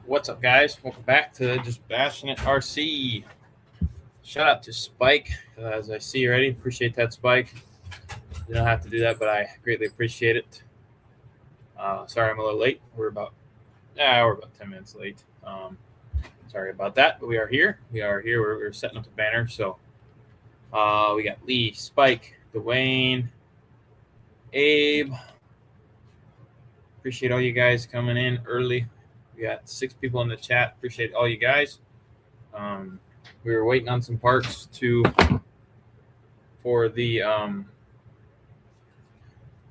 What's up, guys? Welcome back to Just Bashing It RC. Shout out to Spike, as I see already. Appreciate that, Spike. You don't have to do that, but I greatly appreciate it. Sorry, I'm a little late. We're about 10 minutes late. Sorry about that, but we are here. We're setting up the banner. So we got Lee, Spike, Dwayne, Abe. Appreciate all you guys coming in early. We got 6 people in the chat. Appreciate all you guys. We were waiting on some parts for the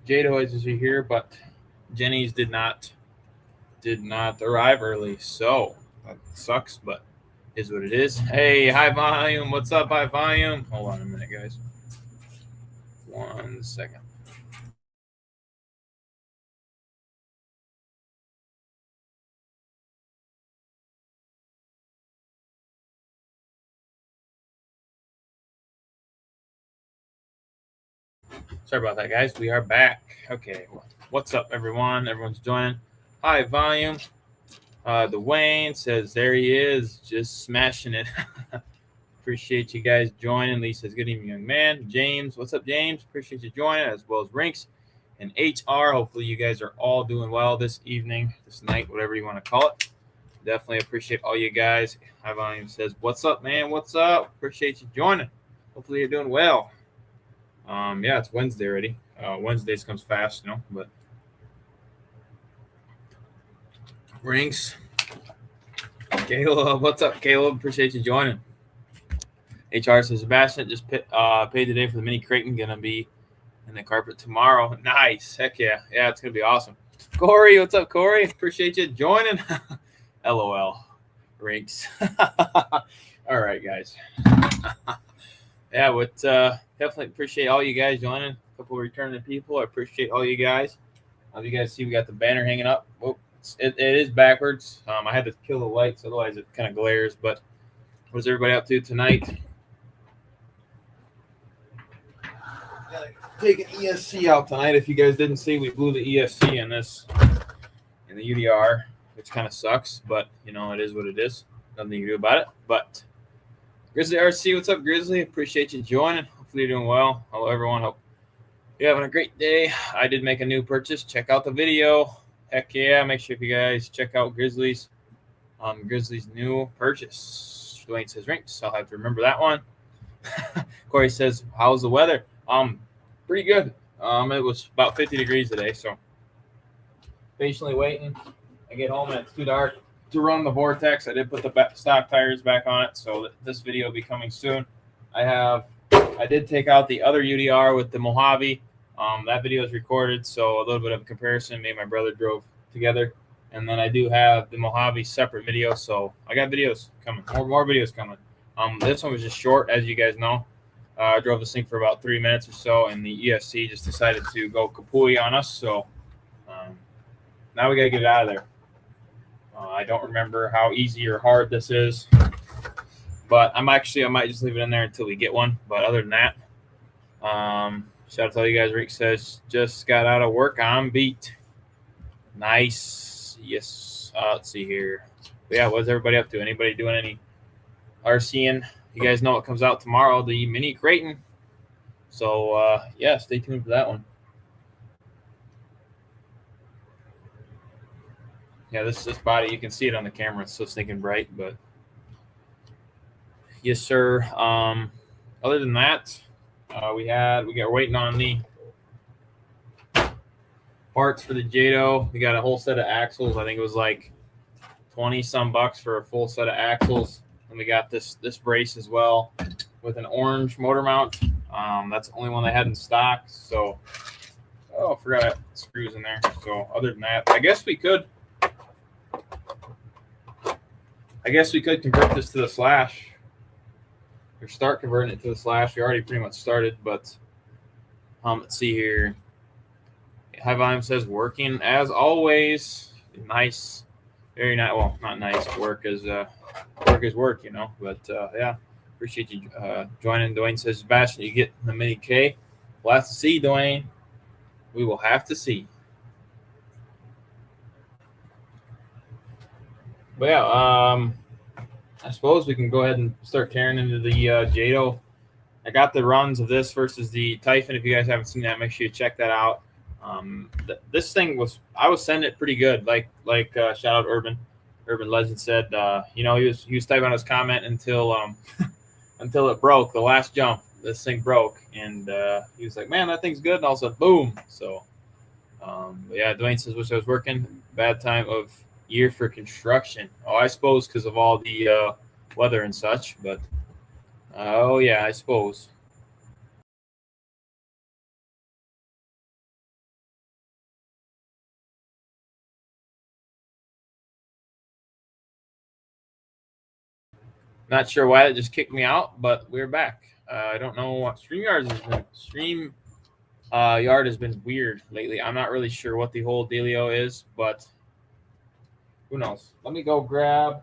Jade Hoys are here, but Jenny's did not arrive early, so that sucks, but is what it is. Hey, High Volume, what's up, High Volume? Hold on a minute, guys. 1 second. Sorry about that, guys. We are back. Okay, what's up, everyone? Everyone's joining. High Volume. Dwayne says there he is, just smashing it. Appreciate you guys joining. Lee says, good evening, young man. James, what's up, James? Appreciate you joining, as well as Rinks and HR. Hopefully you guys are all doing well this evening, this night, whatever you want to call it. Definitely appreciate all you guys. High Volume says, what's up, man? What's up? Appreciate you joining. Hopefully you're doing well. Yeah, it's Wednesday already. Wednesdays comes fast, but Rinks. Caleb, what's up, Caleb? Appreciate you joining. HR says, Sebastian just paid today for the mini Creighton. Gonna be in the carpet tomorrow. Nice. Heck yeah. Yeah, it's gonna be awesome. Corey, what's up, Corey? Appreciate you joining. LOL. Rinks. All right, guys. Yeah, but definitely appreciate all you guys joining. A couple of returning people. I appreciate all you guys. As you guys see, we got the banner hanging up. Oh, it is backwards. I had to kill the lights, otherwise it kind of glares. But what's everybody up to tonight? Take an ESC out tonight. If you guys didn't see, we blew the ESC in the UDR, which kind of sucks, but it is what it is. Nothing you can do about it. But Grizzly RC, what's up, Grizzly? Appreciate you joining. Hopefully you're doing well. Hello, everyone. Hope you're having a great day. I did make a new purchase. Check out the video. Heck yeah! Make sure if you guys check out Grizzly's new purchase. Dwayne says Rinks. I'll have to remember that one. Corey says, how's the weather? Pretty good. It was about 50 degrees today, so patiently waiting. I get home and it's too dark to run the Vortex. I did put the stock tires back on it, so this video will be coming soon. I did take out the other UDR with the Mojave. That video is recorded, so a little bit of a comparison. Me and my brother drove together, and then I do have the Mojave separate video, so I got videos coming. More videos coming. This one was just short, as you guys know. I drove this thing for about 3 minutes or so, and the ESC just decided to go kapooey on us. So now we got to get it out of there. I don't remember how easy or hard this is, but I might just leave it in there until we get one. But other than that, shout out to all you guys. Rick says, just got out of work. I'm beat. Nice. Yes. Let's see here. But yeah, what's everybody up to? Anybody doing any RCing? You guys know it comes out tomorrow, the mini Creighton. So, yeah, stay tuned for that one. Yeah, this body, you can see it on the camera. It's so stinking bright, but yes, sir. Other than that, we got waiting on the parts for the Jado. We got a whole set of axles. I think it was like 20 some bucks for a full set of axles. And we got this brace as well with an orange motor mount. That's the only one they had in stock. So, I forgot screws in there. So other than that, I guess we could convert this to the slash, or start converting it to the slash. We already pretty much started, but let's see here. High Volume says working as always. Nice, very nice. Well, not nice. Work is work, But yeah, appreciate you joining. Dwayne says, Sebastian, you get the mini K. We'll have to see, Dwayne. We will have to see. But yeah, I suppose we can go ahead and start tearing into the Jado. I got the runs of this versus the Typhon. If you guys haven't seen that, make sure you check that out. This thing I was sending it pretty good. Like shout out Urban Legend said. He was typing on his comment until until it broke. The last jump, this thing broke, and he was like, "Man, that thing's good." And all of a sudden, boom. So, yeah, Dwayne says, "Wish I was working. Bad time of year for construction." Oh, I suppose because of all the weather and such. But oh yeah, I suppose. Not sure why it just kicked me out, but we're back. I don't know what Stream Yard has been weird lately. I'm not really sure what the whole dealio is, but who knows? Let me go grab.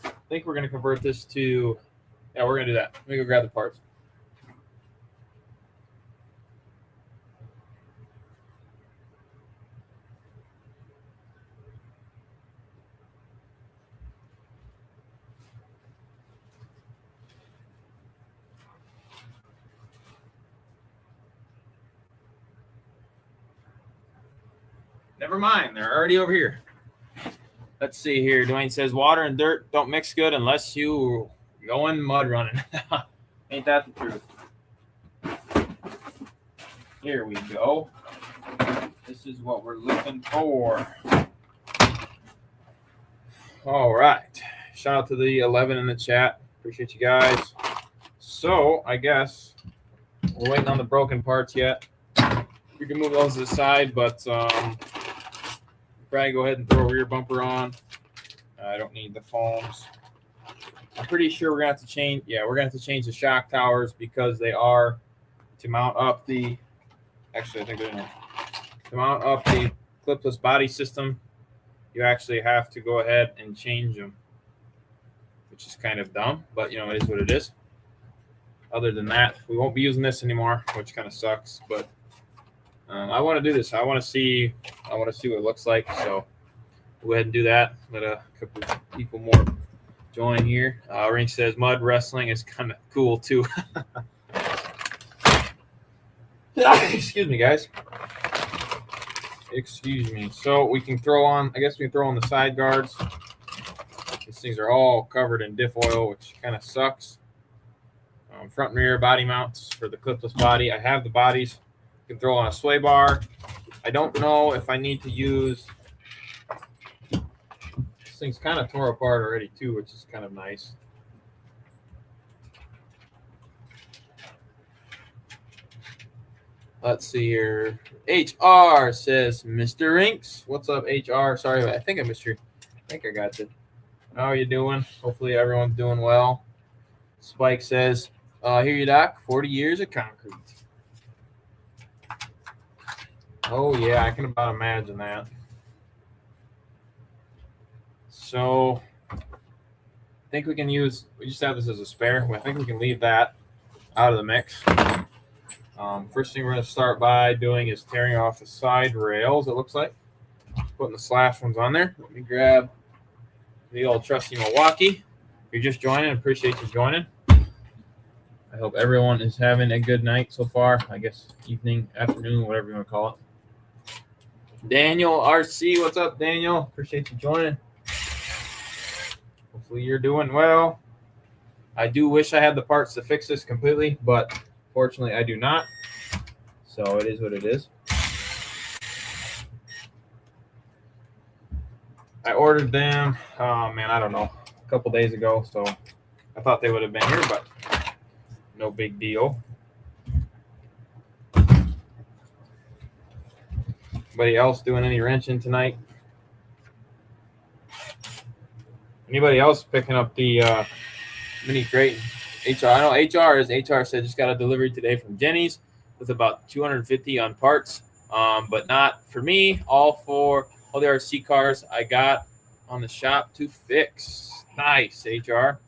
I think we're gonna convert this to. Yeah, we're gonna do that. Let me go grab the parts. Never mind, they're already over here. Let's see here. Dwayne says water and dirt don't mix good unless you go in mud running. Ain't that the truth? Here we go. This is what we're looking for. All right. Shout out to the 11 in the chat. Appreciate you guys. So I guess we're waiting on the broken parts yet. We can move those to the side, but probably go ahead and throw a rear bumper on. I don't need the foams. I'm pretty sure we're gonna have to change. Yeah, we're gonna have to change the shock towers because they are to mount up the. Actually, I think they're not. To mount up the clipless body system, you actually have to go ahead and change them, which is kind of dumb, but it is what it is. Other than that, we won't be using this anymore, which kind of sucks. But I want to do this. I want to see what it looks like. So we'll go ahead and do that. Let a couple people more join here. Rink says mud wrestling is kind of cool too. Excuse me, guys. Excuse me. So we can throw on. I guess we can throw on the side guards. These things are all covered in diff oil, which kind of sucks. Front and rear body mounts for the clipless body. I have the bodies. You can throw on a sway bar. I don't know if I need to use. This thing's kind of tore apart already too, which is kind of nice. Let's see here. HR says, Mr. Rinks. What's up, HR? Sorry, I think I missed your. I think I got you. How are you doing? Hopefully everyone's doing well. Spike says, here you, Doc. 40 years of concrete. Oh, yeah, I can about imagine that. So, I think we can use, we just have this as a spare. I think we can leave that out of the mix. First thing we're going to start by doing is tearing off the side rails, it looks like. Putting the slash ones on there. Let me grab the old trusty Milwaukee. If you're just joining, appreciate you joining. I hope everyone is having a good night so far. I guess evening, afternoon, whatever you want to call it. Daniel RC, what's up, Daniel? Appreciate you joining. Hopefully you're doing well. I do wish I had the parts to fix this completely, but fortunately I do not. So it is what it is. I ordered them, oh man, I don't know, a couple days ago. So I thought they would have been here, but no big deal. Anybody else doing any wrenching tonight? Anybody else picking up the mini crate? HR, I know HR said just got a delivery today from Jenny's with about 250 on parts, but not for me. All for all the RC cars I got on the shop to fix. Nice, HR.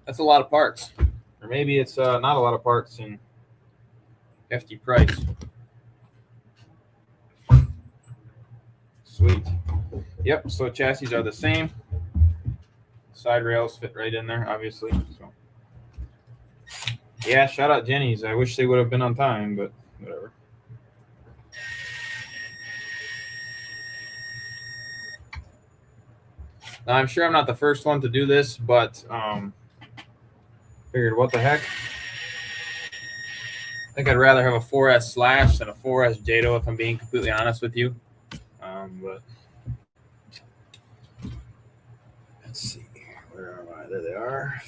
That's a lot of parts, or maybe it's not a lot of parts in hefty price. Sweet. Yep. So chassis are the same. Side rails fit right in there, obviously. So yeah, shout out Jenny's. I wish they would have been on time, but whatever. Now, I'm sure I'm not the first one to do this, but figured what the heck. I think I'd rather have a 4S Slash than a 4S Jado, if I'm being completely honest with you. But let's see. Where am I? There they are.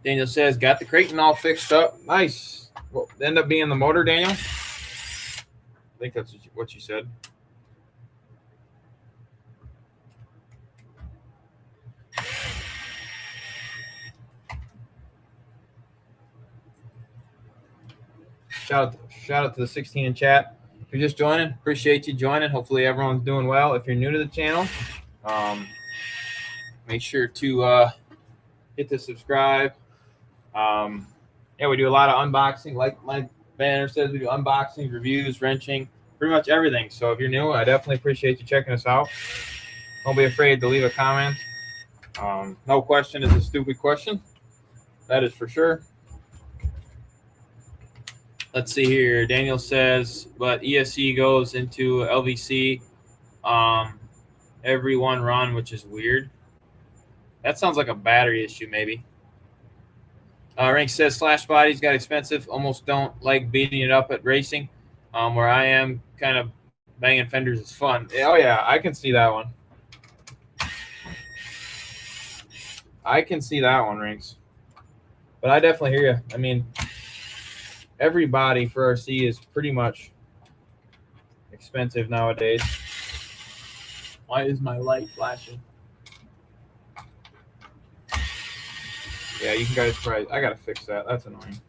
Daniel says, got the Creighton all fixed up. Nice. Well, end up being the motor, Daniel? I think that's what you said. Shout out to the 16 in chat. If you're just joining, appreciate you joining. Hopefully everyone's doing well. If you're new to the channel, make sure to hit the subscribe. Yeah, we do a lot of unboxing. Like my banner says, we do unboxing, reviews, wrenching, pretty much everything. So if you're new, I definitely appreciate you checking us out. Don't be afraid to leave a comment. No question is a stupid question. That is for sure. Let's see here. Daniel says, but ESC goes into LVC every one run, which is weird. That sounds like a battery issue, maybe. Rank says, Slash bodies got expensive. Almost don't like beating it up at racing. Where I am, kind of banging fenders is fun. Oh, yeah, I can see that one. I can see that one, Ranks. But I definitely hear you. I mean, every body for RC is pretty much expensive nowadays. Why is my light flashing? Yeah, you guys probably. I gotta fix that. That's annoying.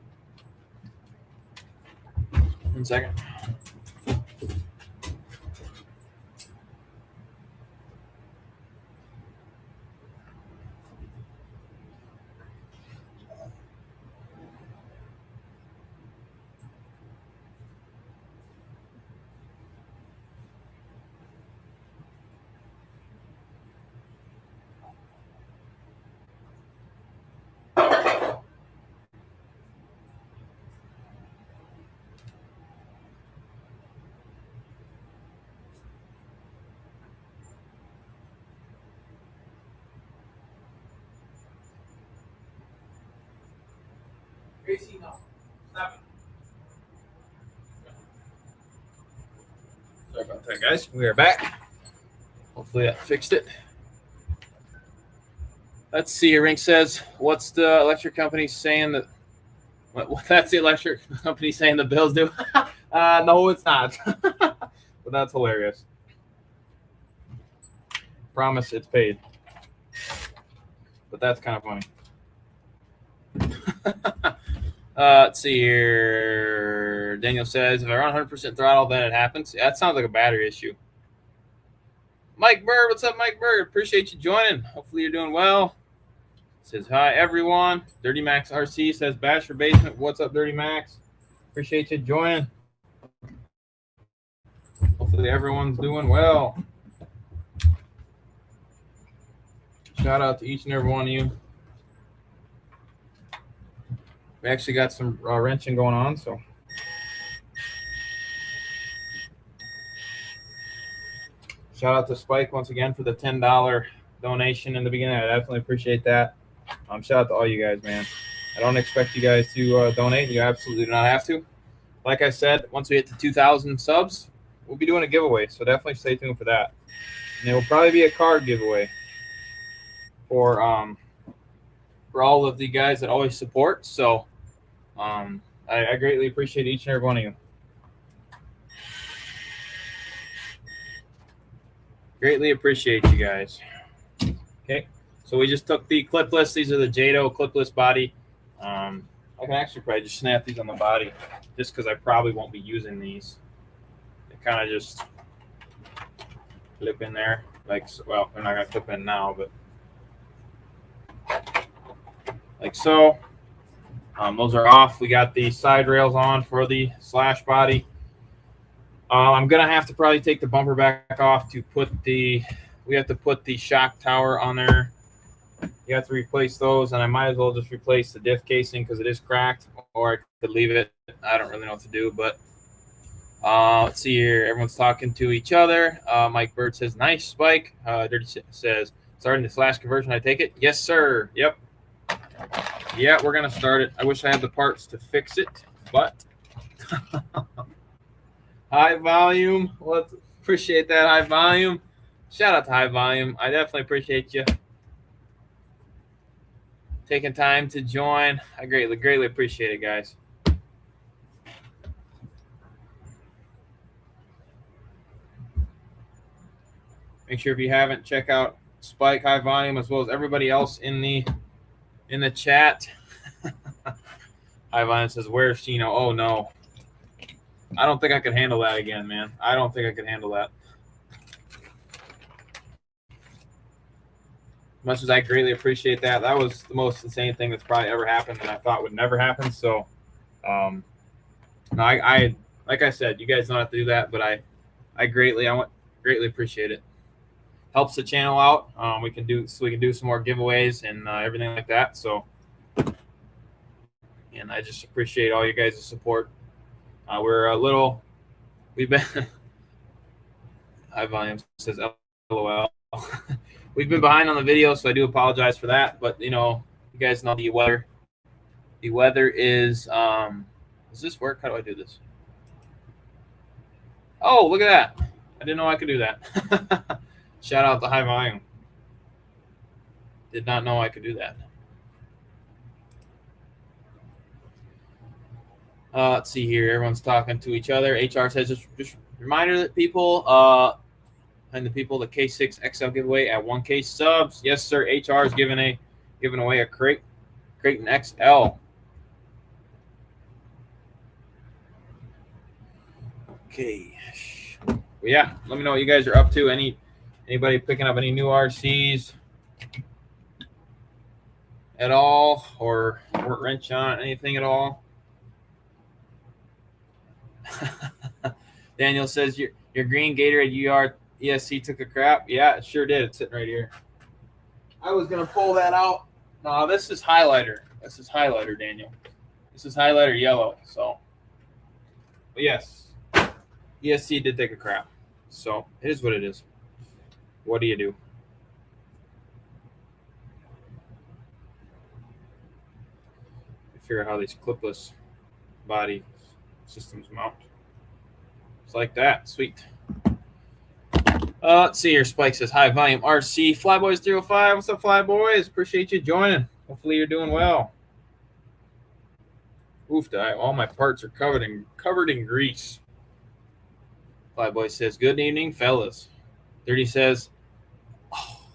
1 second. Gracie, no. Stop it. Sorry about that, guys. We are back. Hopefully that fixed it. Let's see. Rink says, what's the electric company saying that? What that's the electric company saying the bills do? No, it's not. But that's hilarious. Promise it's paid. But that's kind of funny. Let's see here. Daniel says, if I run 100% throttle, then it happens. Yeah, that sounds like a battery issue. Mike Bird, what's up, Mike Bird? Appreciate you joining. Hopefully you're doing well. Says, hi, everyone. Dirty Max RC says, Bash for Basement. What's up, Dirty Max? Appreciate you joining. Hopefully everyone's doing well. Shout out to each and every one of you. We actually got some wrenching going on, so. Shout out to Spike once again for the $10 donation in the beginning. I definitely appreciate that. Shout out to all you guys, man. I don't expect you guys to donate. You absolutely do not have to. Like I said, once we hit to 2,000 subs, we'll be doing a giveaway, so definitely stay tuned for that. And it will probably be a card giveaway for all of the guys that always support. So I greatly appreciate each and every one of you. Greatly appreciate you guys. Okay, so we just took the clipless. These are the Jado clipless body. I can actually probably just snap these on the body just because I probably won't be using these. They kind of just clip in there. Like, well, they're not going to clip in now, but like so. Those are off. We got the side rails on for the Slash body. I'm gonna have to probably take the bumper back off to put the. We have to put the shock tower on there. You have to replace those, and I might as well just replace the diff casing because it is cracked, or I could leave it. I don't really know what to do, but let's see here. Everyone's talking to each other. Mike Bird says, "Nice spike." Dirty says, "Starting the slash conversion, I take it." Yes, sir. Yep. Yeah, we're gonna start it. I wish I had the parts to fix it, but high volume. Let's appreciate that high volume. Shout out to high volume. I definitely appreciate you taking time to join. I greatly appreciate it, guys. Make sure if you haven't, check out Spike High Volume as well as everybody else in the chat. High Volume says, "Where's Chino?" Oh no, I don't think I could handle that again, man. I don't think I could handle that. Much as I greatly appreciate that, that was the most insane thing that's probably ever happened, and I thought would never happen. So, no, I like I said, you guys don't have to do that, but I greatly appreciate it. Helps the channel out. We can do some more giveaways and everything like that. So, and I just appreciate all you guys' support. We've been. High Volume says, "LOL." We've been behind on the video, so I do apologize for that. But you guys know the weather. The weather is. Does this work? How do I do this? Oh, look at that! I didn't know I could do that. Shout out to High Volume. Did not know I could do that. Let's see here. Everyone's talking to each other. HR says, just reminder that people, and the people, the K6 XL giveaway at 1K subs. Yes, sir. HR is giving away a Creighton XL. Okay. Well, yeah. Let me know what you guys are up to. Anybody picking up any new RCs at all, or work wrench on anything at all? Daniel says your green Gatorade UR ESC took a crap. Yeah, it sure did. It's sitting right here. I was gonna pull that out. No, this is highlighter. This is highlighter, Daniel. This is highlighter yellow. So, but yes, ESC did take a crap. So it is what it is. What do you do? Figure out how these clipless body systems mount. It's like that. Sweet. Let's see here. Spike says, "High Volume RC Flyboys 305. What's up, Flyboys? Appreciate you joining. Hopefully you're doing well." Oof, all my parts are covered in grease. Flyboy says, "Good evening, fellas." Dirty says, "Oh,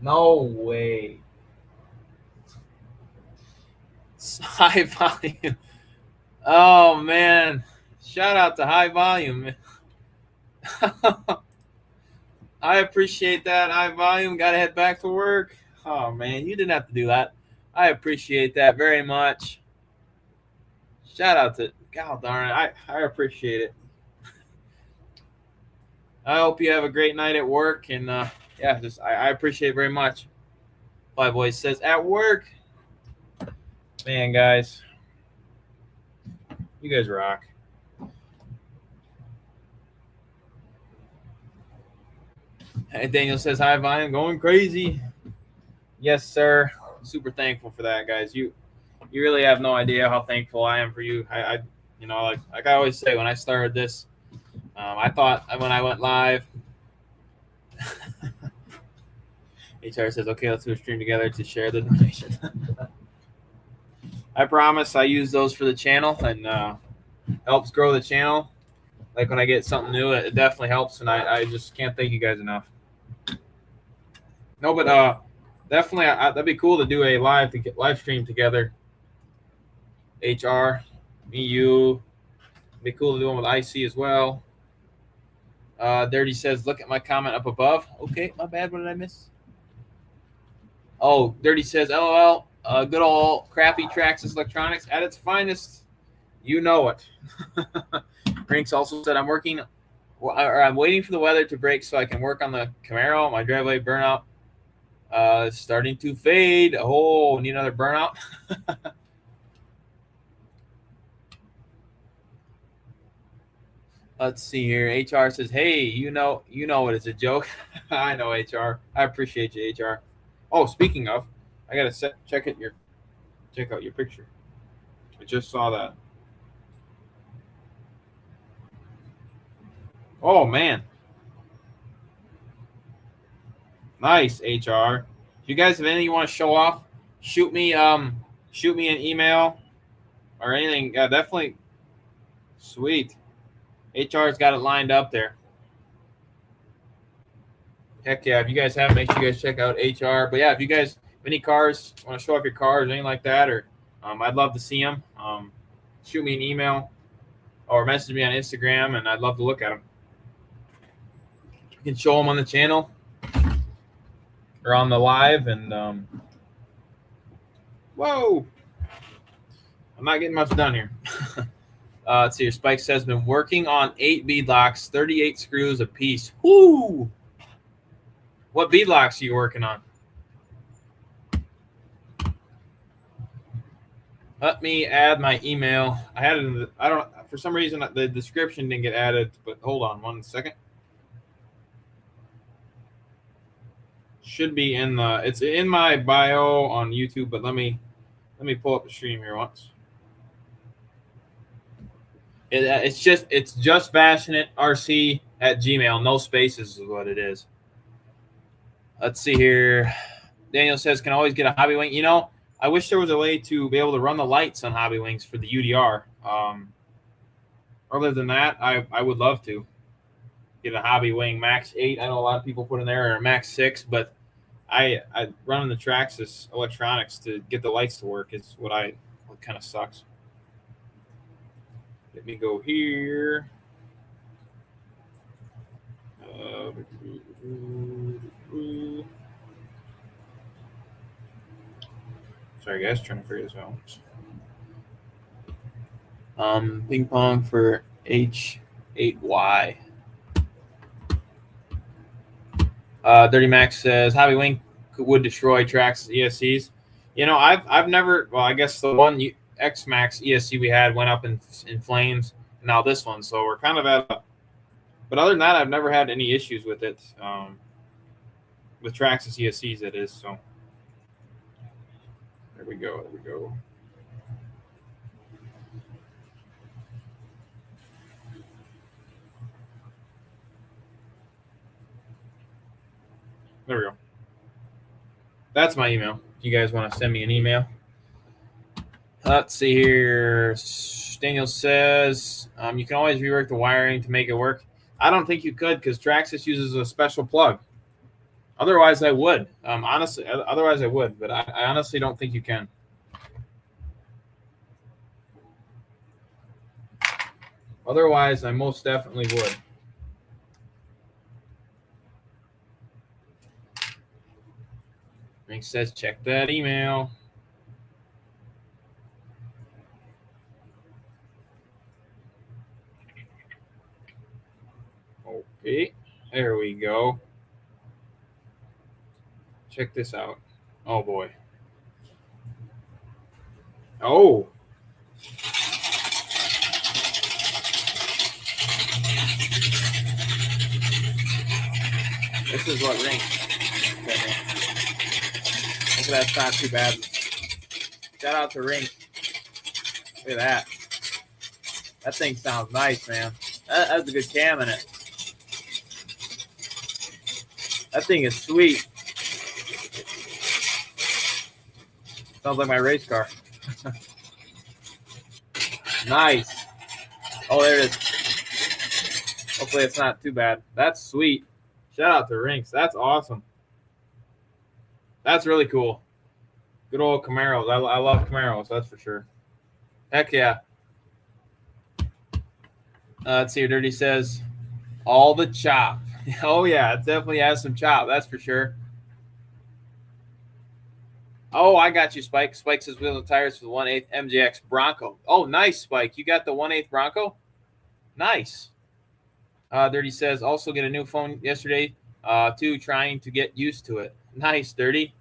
no way." High Volume. Oh man. Shout out to High Volume. I appreciate that, High Volume. Got to head back to work. Oh, man, you didn't have to do that. I appreciate that very much. Shout out to, God darn it, I appreciate it. I hope you have a great night at work, and yeah, I appreciate it very much. Flyboy says, "At work." Man, guys, you guys rock. And Daniel says, "High Volume, going crazy." Yes, sir. Super thankful for that, guys. You really have no idea how thankful I am for you. I like I always say, when I started this, I thought when I went live, HR says, "Okay, let's do a stream together to share the donation." I promise I use those for the channel, and helps grow the channel. Like when I get something new, it definitely helps, and I just can't thank you guys enough. No, but definitely that'd be cool to do a live stream together. HR, me, you. It'd be cool to do one with IC as well. Dirty says, "Look at my comment up above." Okay, my bad. What did I miss? Oh, Dirty says, "LOL. Good old crappy Traxxas Electronics at its finest. You know it." Rinks also said, I'm waiting for the weather to break so I can work on the Camaro. My driveway burnout is starting to fade. Oh, need another burnout? Let's see here. HR says, hey, you know it is a joke. I know, HR. I appreciate you, HR. Oh, speaking of, I got to check out your picture. I just saw that. Oh, man. Nice, HR. If you guys have anything you want to show off, shoot me an email or anything. Yeah, definitely. Sweet. HR's got it lined up there. Heck yeah. If you guys haven't, make sure you guys check out HR. But yeah, if you guys have any cars, want to show off your cars or anything like that, or I'd love to see them. Shoot me an email or message me on Instagram, and I'd love to look at them. You can show them on the channel or on the live. And whoa, I'm not getting much done here. Let's see here. Spike says, been working on 8 bead locks, 38 screws a piece. Woo! What bead locks are you working on? Let me add my email. I had it. I don't. For some reason, the description didn't get added. But hold on 1 second. Should be in the. It's in my bio on YouTube. But let me pull up the stream here once. It's JustBashinitRC@gmail. No spaces is what it is. Let's see here. Daniel says, can always get a hobby wing. I wish there was a way to be able to run the lights on hobby wings for the UDR. Other than that, I would love to get a hobby wing max 8. I know a lot of people put in there or max 6, but I running the Traxxas electronics to get the lights to work is what kind of sucks. Let me go here. Sorry, guys, trying to figure this out. Ping pong for H8Y. Dirty Max says Hobby Wing would destroy Traxxas ESCs. I've never. Well, I guess the one X Max ESC we had went up in flames. Now this one, so we're kind of at a. But other than that, I've never had any issues with it. With Traxxas ESCs, it is so. There we go. There we go. That's my email. If you guys want to send me an email. Let's see here. Daniel says you can always rework the wiring to make it work. I don't think you could because Traxxas uses a special plug. Otherwise, I would. Honestly, otherwise I would, but I honestly don't think you can. Otherwise, I most definitely would. Rick says, check that email. Okay, there we go. Check this out. Oh, boy. Oh. This is what rings. Look at that. It's not too bad. Shout out to Ring. Look at that. That thing sounds nice, man. That's a good cam in it. That thing is sweet. Sounds like my race car. Nice. Oh, there it is. Hopefully it's not too bad. That's sweet. Shout out to Rinks. That's awesome. That's really cool. Good old Camaros. I love Camaros, that's for sure. Heck yeah. Let's see. Dirty says, all the chop. Oh, yeah. It definitely has some chop. That's for sure. Oh, I got you, Spike. Spike says wheels and tires for the 1/8 MJX Bronco. Oh, nice, Spike. You got the 1/8 Bronco? Nice. Dirty says, also get a new phone yesterday, too, trying to get used to it. Nice, Dirty.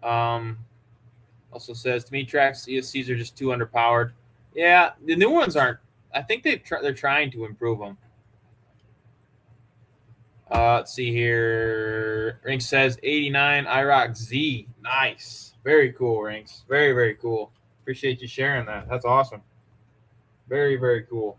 Also says, to me, tracks ESCs are just too underpowered. Yeah, the new ones aren't. I think they're trying to improve them. Let's see here. Rinks says 89 IROC Z. Nice. Very cool, Rinks. Very, very cool. Appreciate you sharing that. That's awesome. Very, very cool.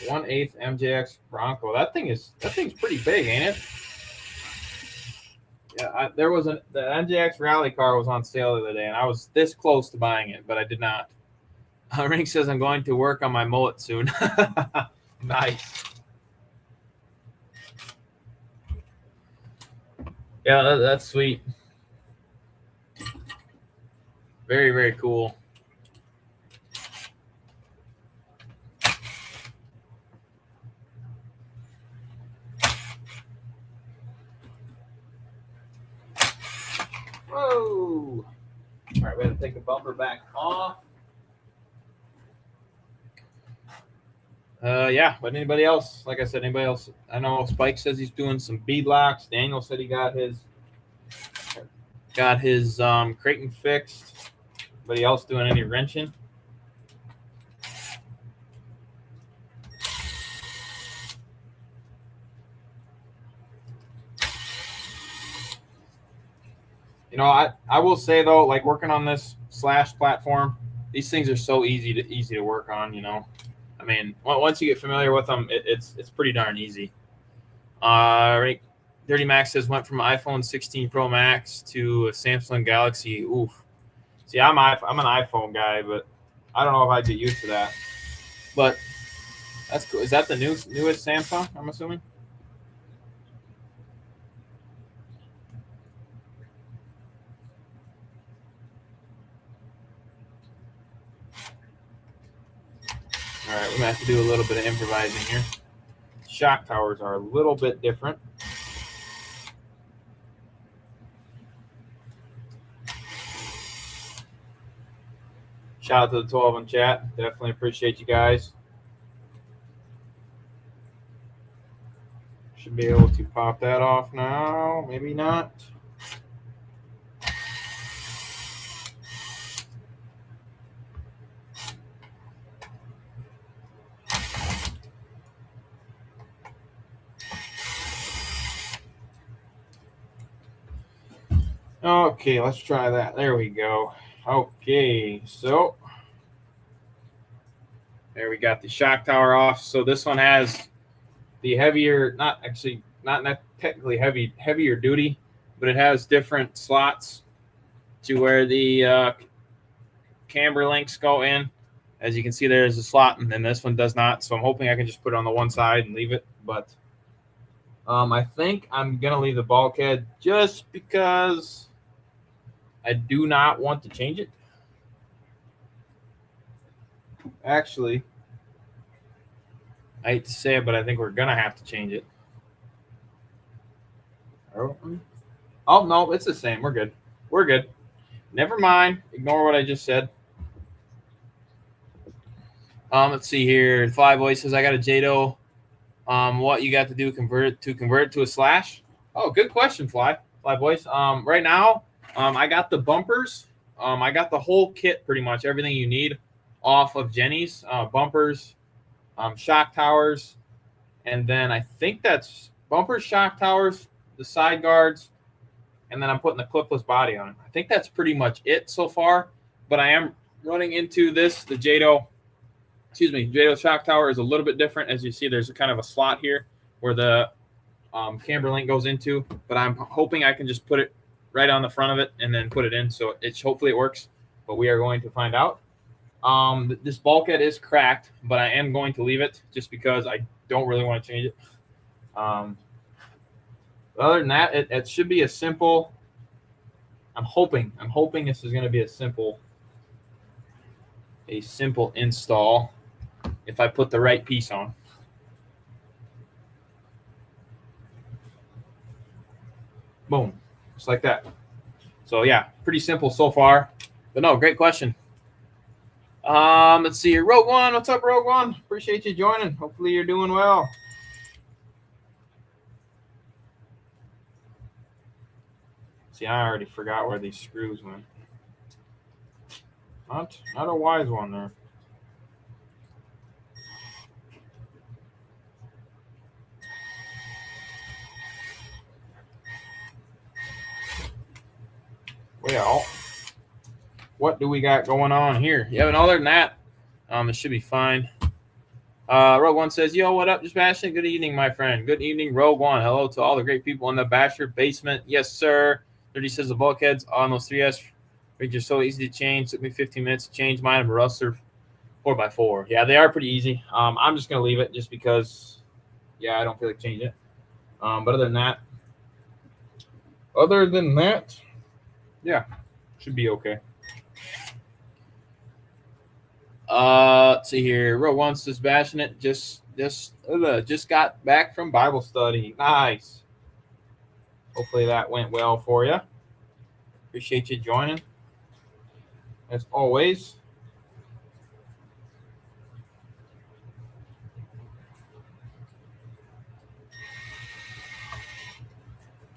One-eighth MJX Bronco. That thing's pretty big, ain't it? Yeah, the MJX rally car was on sale the other day, and I was this close to buying it, but I did not. Rink says I'm going to work on my mullet soon. Nice. Yeah, that's sweet. Very, very cool. Whoa. All right, we have to take the bumper back off. Yeah, but anybody else? Like I said, anybody else? I know Spike says he's doing some bead locks. Daniel said he got his Creighton fixed. Anybody else doing any wrenching? You know, I will say though, like working on this Slash platform, these things are so easy to work on. You know, I mean, once you get familiar with them, it's pretty darn easy. Right. Dirty Max says went from iPhone 16 Pro Max to a Samsung Galaxy. Oof. See, I'm an iPhone guy, but I don't know if I'd get used to that. But that's cool. Is that the newest Samsung? I'm assuming. All right, we're gonna have to do a little bit of improvising here. Shock towers are a little bit different. Shout out to the 12 in chat. Definitely appreciate you guys. Should be able to pop that off now. Maybe not. Okay, let's try that. There we go. Okay, so there we got the shock tower off. So this one has the heavier, not technically heavier duty, but it has different slots to where the camber links go in. As you can see, there's a slot, and then this one does not. So I'm hoping I can just put it on the one side and leave it. But I think I'm going to leave the bulkhead just because I do not want to change it. Actually, I hate to say it, but I think we're going to have to change it. Oh, no, it's the same. We're good. We're good. Never mind. Ignore what I just said. Let's see here. Flyboy says, I got a JADO. What you got to do convert it to a Slash? Oh, good question, Flyboys. Right now, I got the bumpers. I got the whole kit, pretty much everything you need off of Jenny's. Bumpers, shock towers, and then I think that's bumpers, shock towers, the side guards, and then I'm putting the clipless body on it. I think that's pretty much it so far, but I am running into this. The JADO shock tower is a little bit different. As you see, there's a kind of a slot here where the camber link goes into, but I'm hoping I can just put it right on the front of it and then put it in. So hopefully it works, but we are going to find out. This bulkhead is cracked, but I am going to leave it just because I don't really want to change it. Other than that, it should be a simple. I'm hoping this is going to be a simple install if I put the right piece on. Boom. just like that. So yeah, pretty simple so far. But no, great question. Let's see here. Rogue One, what's up, Rogue One? Appreciate you joining. Hopefully you're doing well. See, I already forgot where these screws went. Not a wise one there. Well, what do we got going on here? Yeah, and other than that, it should be fine. Rogue One says, yo, what up, Just Bashinit? Good evening, my friend. Good evening, Rogue One. Hello to all the great people in the Basher basement. Yes, sir. 30 says the bulkheads on those 3S rigs are so easy to change. Took me 15 minutes to change mine. I'm a Rustler 4x4. Yeah, they are pretty easy. I'm just going to leave it just because, yeah, I don't feel like changing it. But other than that, yeah, should be okay. Let's see here. Row One says Bashinit just got back from Bible study. Nice. Hopefully that went well for you. Appreciate you joining. As always.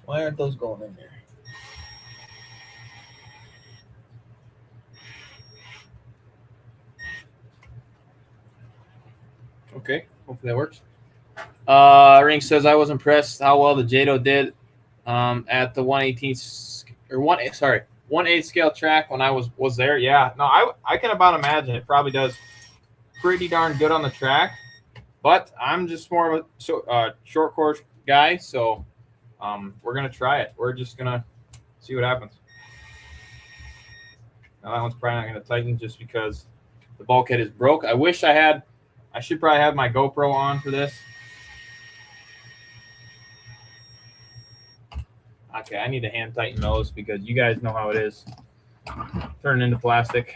Why aren't those going in there? Okay, hopefully that works. Ring says I was impressed how well the Jado did at the 1/8 scale track when I was there. Yeah, no, I can about imagine it probably does pretty darn good on the track, but I'm just more of a short course guy, so we're gonna try it. We're just gonna see what happens. Now that one's probably not gonna tighten just because the bulkhead is broke. I should probably have my GoPro on for this. Okay, I need to hand tighten those because you guys know how it is. Turning into plastic.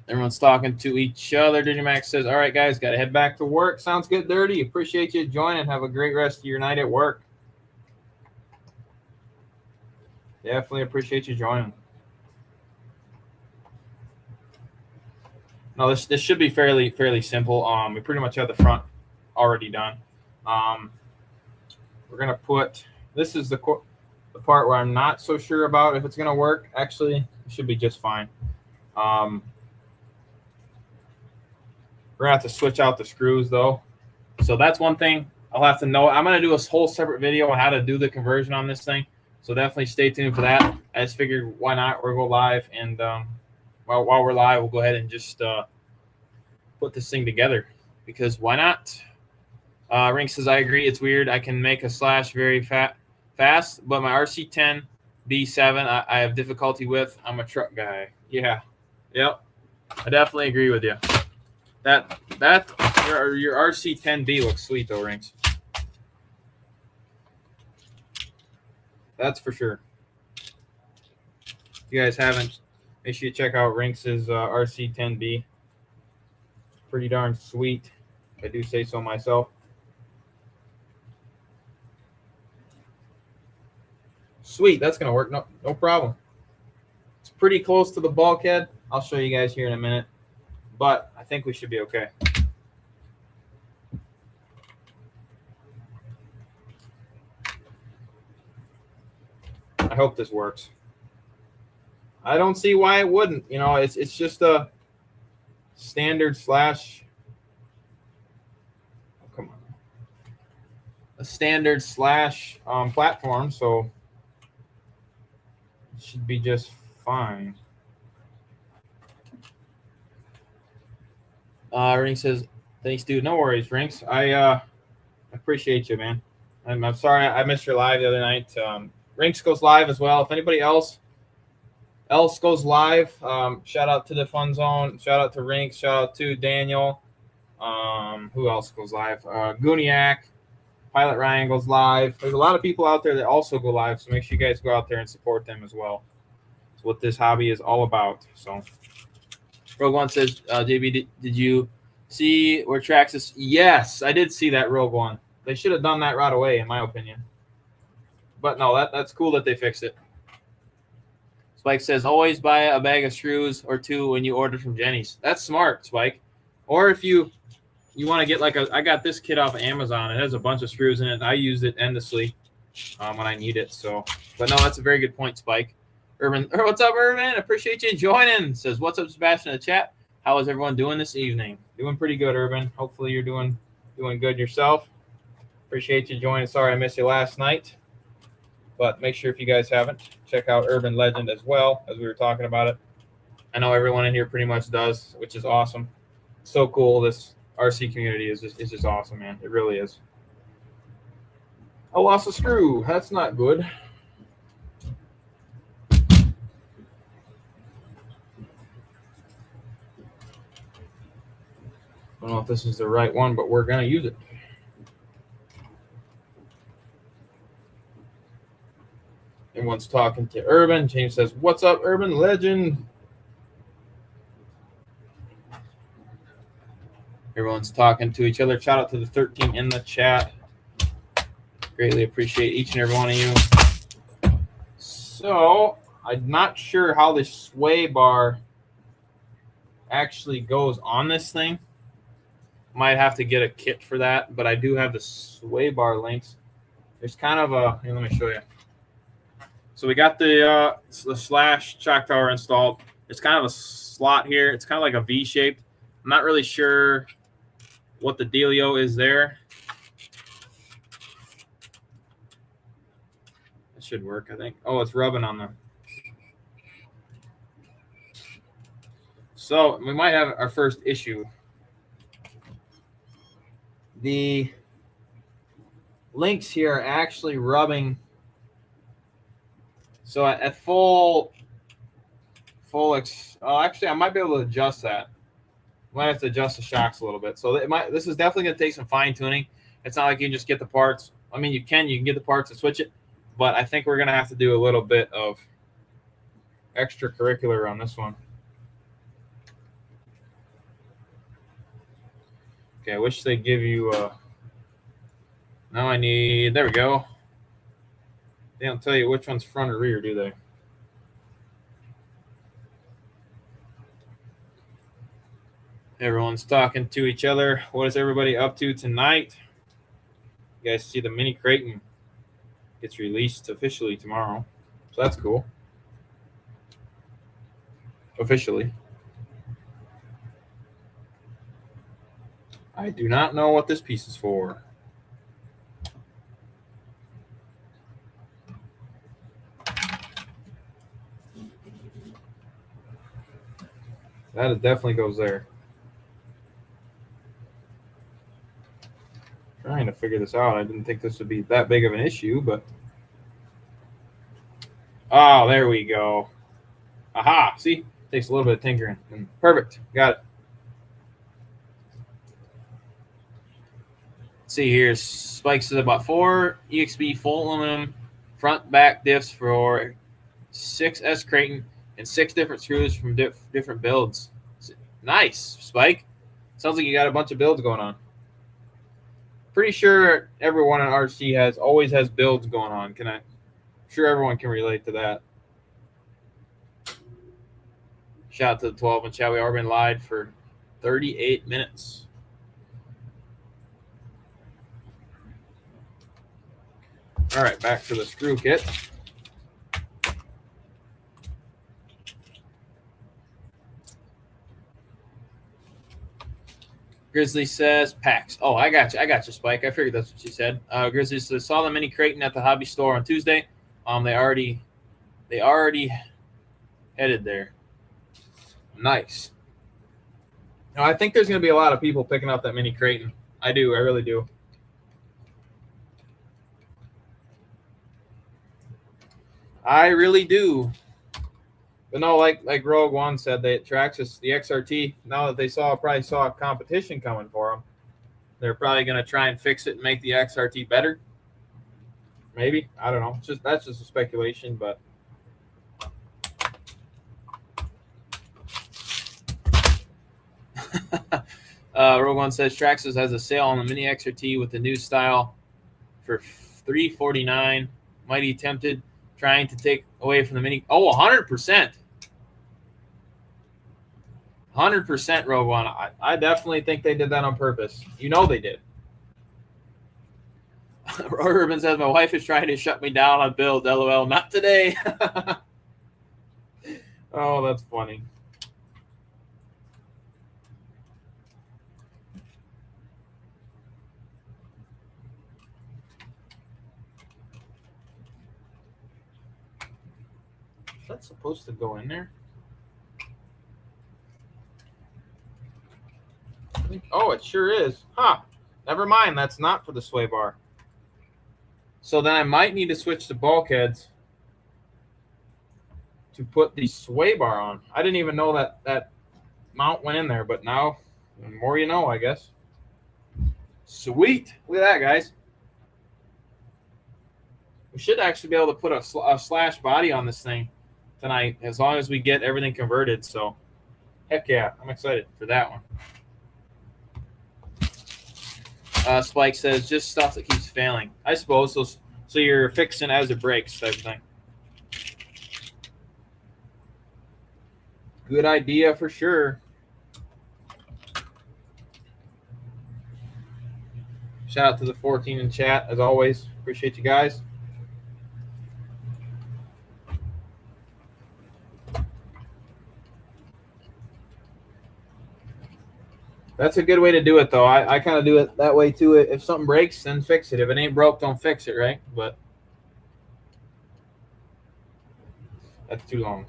Everyone's talking to each other. Digimax says, all right, guys, got to head back to work. Sounds good, Dirty. Appreciate you joining. Have a great rest of your night at work. Definitely appreciate you joining. No, this should be fairly simple. We pretty much have the front already done. We're gonna put, this is the part where I'm not so sure about if it's gonna work. Actually, it should be just fine. We're gonna have to switch out the screws though. So that's one thing I'll have to know. I'm gonna do a whole separate video on how to do the conversion on this thing. So definitely stay tuned for that. I just figured why not? We'll go live, and while we're live, we'll go ahead and just put this thing together because why not? Ring says, I agree. It's weird. I can make a slash very fast, but my RC10 B7 I have difficulty with. I'm a truck guy. Yeah. Yep. I definitely agree with you. That your RC10B looks sweet though, Rings. That's for sure. If you guys haven't, make sure you check out Rinks's RC10B. Pretty darn sweet. I do say so myself. Sweet, that's gonna work. No problem. It's pretty close to the bulkhead. I'll show you guys here in a minute, but I think we should be okay. I hope this works. I don't see why it wouldn't. You know, it's just a standard slash. Oh, come on. A standard slash platform, so it should be just fine. Ring says, thanks, dude. No worries, Rinks. I appreciate you, man. I'm sorry I missed your live the other night. Rinks goes live as well. If anybody else goes live, shout out to the Fun Zone. Shout out to Rinks. Shout out to Daniel. Who else goes live? Gooniac. Pilot Ryan goes live. There's a lot of people out there that also go live, so make sure you guys go out there and support them as well. It's what this hobby is all about. So, Rogue One says, JB, did you see where tracks is? Yes, I did see that, Rogue One. They should have done that right away, in my opinion. But no, that's cool that they fixed it. Spike says, always buy a bag of screws or two when you order from Jenny's. That's smart, Spike. Or if you want to get like I got this kit off of Amazon. It has a bunch of screws in it. I used it endlessly when I need it. So, but no, that's a very good point, Spike. Urban, what's up, Urban? Appreciate you joining. Says, what's up, Sebastian in the chat? How is everyone doing this evening? Doing pretty good, Urban. Hopefully you're doing good yourself. Appreciate you joining. Sorry I missed you last night. But make sure if you guys haven't, check out Urban Legend as well, as we were talking about it. I know everyone in here pretty much does, which is awesome. So cool. This RC community is just awesome, man. It really is. I lost a screw. That's not good. I don't know if this is the right one, but we're going to use it. Everyone's talking to Urban. James says, what's up, Urban Legend? Everyone's talking to each other. Shout out to the 13 in the chat. Greatly appreciate each and every one of you. So, I'm not sure how the sway bar actually goes on this thing. Might have to get a kit for that, but I do have the sway bar links. There's kind of a, here, let me show you. So we got the slash shock tower installed. It's kind of a slot here. It's kind of like a V shaped. I'm not really sure what the dealio is there. It should work, I think. Oh, it's rubbing on the. So we might have our first issue. The links here are actually rubbing. So at full actually, I might be able to adjust that. Might have to adjust the shocks a little bit. So this is definitely going to take some fine tuning. It's not like you can just get the parts. I mean, you can get the parts and switch it, but I think we're going to have to do a little bit of extracurricular on this one. Okay, I wish they'd give you now I need, there we go. They don't tell you which one's front or rear, do they? Everyone's talking to each other. What is everybody up to tonight? You guys see the mini Creighton gets released officially tomorrow. So that's cool. Officially. I do not know what this piece is for. That definitely goes there. Trying to figure this out. I didn't think this would be that big of an issue, but oh, there we go. Aha! See, takes a little bit of tinkering. Perfect. Got it. Let's see here. Spikes is about 4 EXP full aluminum front back diffs for 6S Creighton and 6 different screws from different builds. Nice, Spike. Sounds like you got a bunch of builds going on. Pretty sure everyone in RC always has builds going on. I'm sure everyone can relate to that. Shout out to the 12 and chat. We already been live for 38 minutes. All right, back to the screw kit. Grizzly says packs. Oh, I got you, Spike. I figured that's what she said. Grizzly says saw the mini Creighton at the hobby store on Tuesday. They already headed there. Nice. Now, I think there's going to be a lot of people picking up that mini Creighton. I do. I really do. I really do. But no, like Rogue One said, the Traxxas, the XRT, now that they probably saw a competition coming for them, they're probably going to try and fix it and make the XRT better. Maybe. I don't know. That's just a speculation, but Rogue One says Traxxas has a sale on the mini XRT with the new style for $349 Mighty tempted trying to take away from the mini. Oh, 100%. 100%, Rogue One. I definitely think they did that on purpose. You know they did. Urban says, my wife is trying to shut me down on builds. LOL. Not today. Oh, that's funny. Is that supposed to go in there? Oh, it sure is. Huh. Never mind. That's not for the sway bar. So then I might need to switch to bulkheads to put the sway bar on. I didn't even know that mount went in there, but now the more you know, I guess. Sweet. Look at that, guys. We should actually be able to put a slash body on this thing tonight as long as we get everything converted. So, heck yeah. I'm excited for that one. Spike says, just stuff that keeps failing. I suppose. So you're fixing as it breaks type of thing. Good idea for sure. Shout out to the 14 in chat, as always. Appreciate you guys. That's a good way to do it, though. I kind of do it that way, too. If something breaks, then fix it. If it ain't broke, don't fix it, right? But that's too long.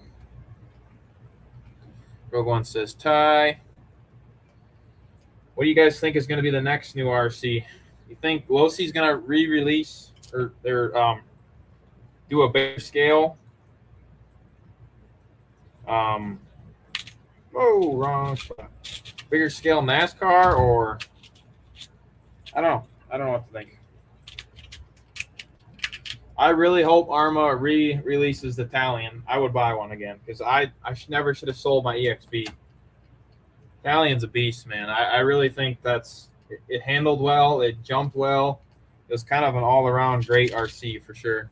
Rogue One says, Ty. What do you guys think is going to be the next new RC? You think Losi's going to re-release or do a bigger scale? Oh, wrong spot. Bigger scale NASCAR, or I don't know what to think. I really hope Arma re-releases the Italian. I would buy one again because I never should have sold my EXB. Italian's a beast, man. I really think it handled well, it jumped well. It was kind of an all-around great RC for sure.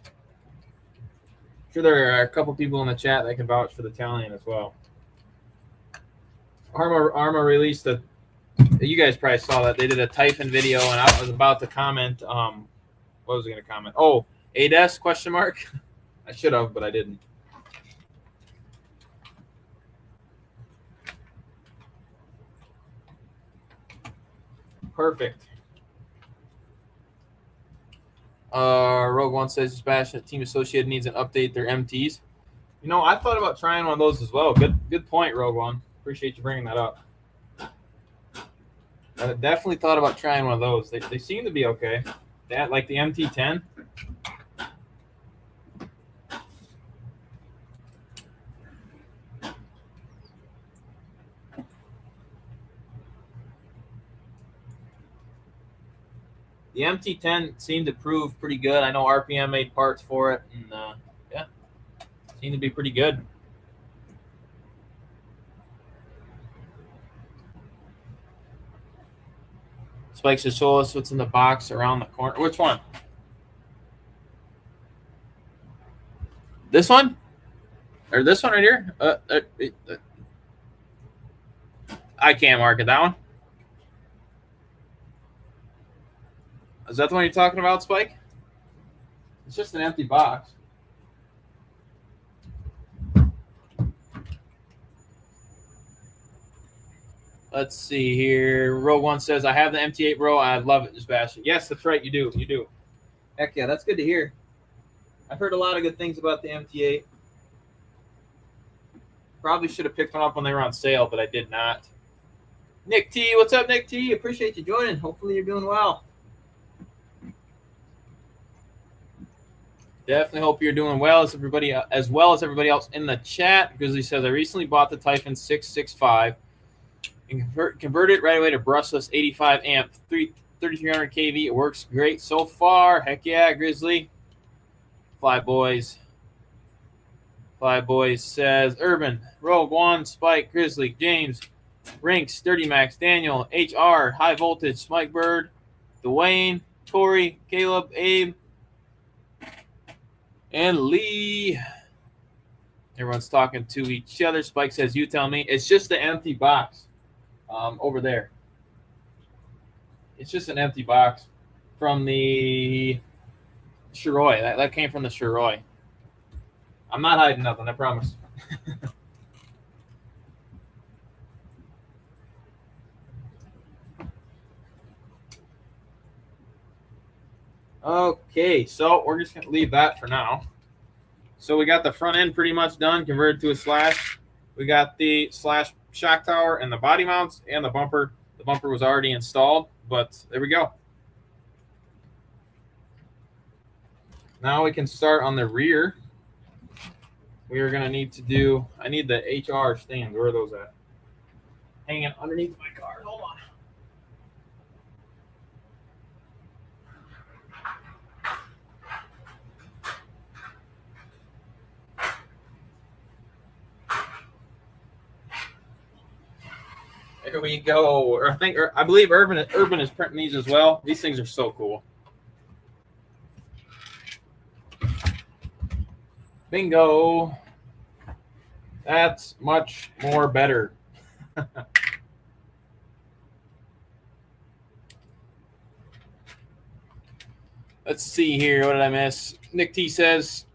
I'm sure there are a couple people in the chat that can vouch for the Italian as well. Arma released you guys probably saw that. They did a Typhon video, and I was about to comment. What was I going to comment? Oh, ADES, question mark? I should have, but I didn't. Perfect. Rogue One says, JustBashinit Team Associated needs an update their MTs. You know, I thought about trying one of those as well. Good point, Rogue One. Appreciate you bringing that up. I definitely thought about trying one of those. They seem to be okay. That like the MT10. The MT10 seemed to prove pretty good. I know RPM made parts for it, and yeah, seemed to be pretty good. Spike says, show us what's in the box around the corner. Which one? This one? Or this one right here? I can't market that one. Is that the one you're talking about, Spike? It's just an empty box. Let's see here. Row 1 says, I have the MT8, bro. I love it, JustBashinit. Yes, that's right. You do. You do. Heck yeah, that's good to hear. I've heard a lot of good things about the MT8. Probably should have picked one up when they were on sale, but I did not. Nick T, what's up, Nick T? Appreciate you joining. Hopefully you're doing well. Definitely hope you're doing well as everybody else in the chat. Grizzly says, I recently bought the Typhon 665 and converted it right away to brushless 85 amp 3300 kV. It works great so far. Heck yeah, Grizzly. Fly Boys says, Urban, Rogue One, Spike, Grizzly, James, Rinks, Dirty Max, Daniel, HR, High Voltage, Mike Bird, Dwayne, Corey, Caleb, Abe, And Lee. Everyone's talking to each other. Spike says, you tell me. It's just the empty box over there. It's just an empty box from the Shiroi. That came from the Shiroi. I'm not hiding nothing, I promise. Okay, so we're just going to leave that for now. So we got the front end pretty much done, converted to a slash. We got the slash shock tower and the body mounts and the bumper. The bumper was already installed, but there we go. Now we can start on the rear. We are going to need to do, I need the HR stands. Where are those at? Hanging underneath my car. Hold on. There we go. I believe Urban is printing these as well. These things are so cool. Bingo. That's much more better. Let's see here. What did I miss? Nick T says,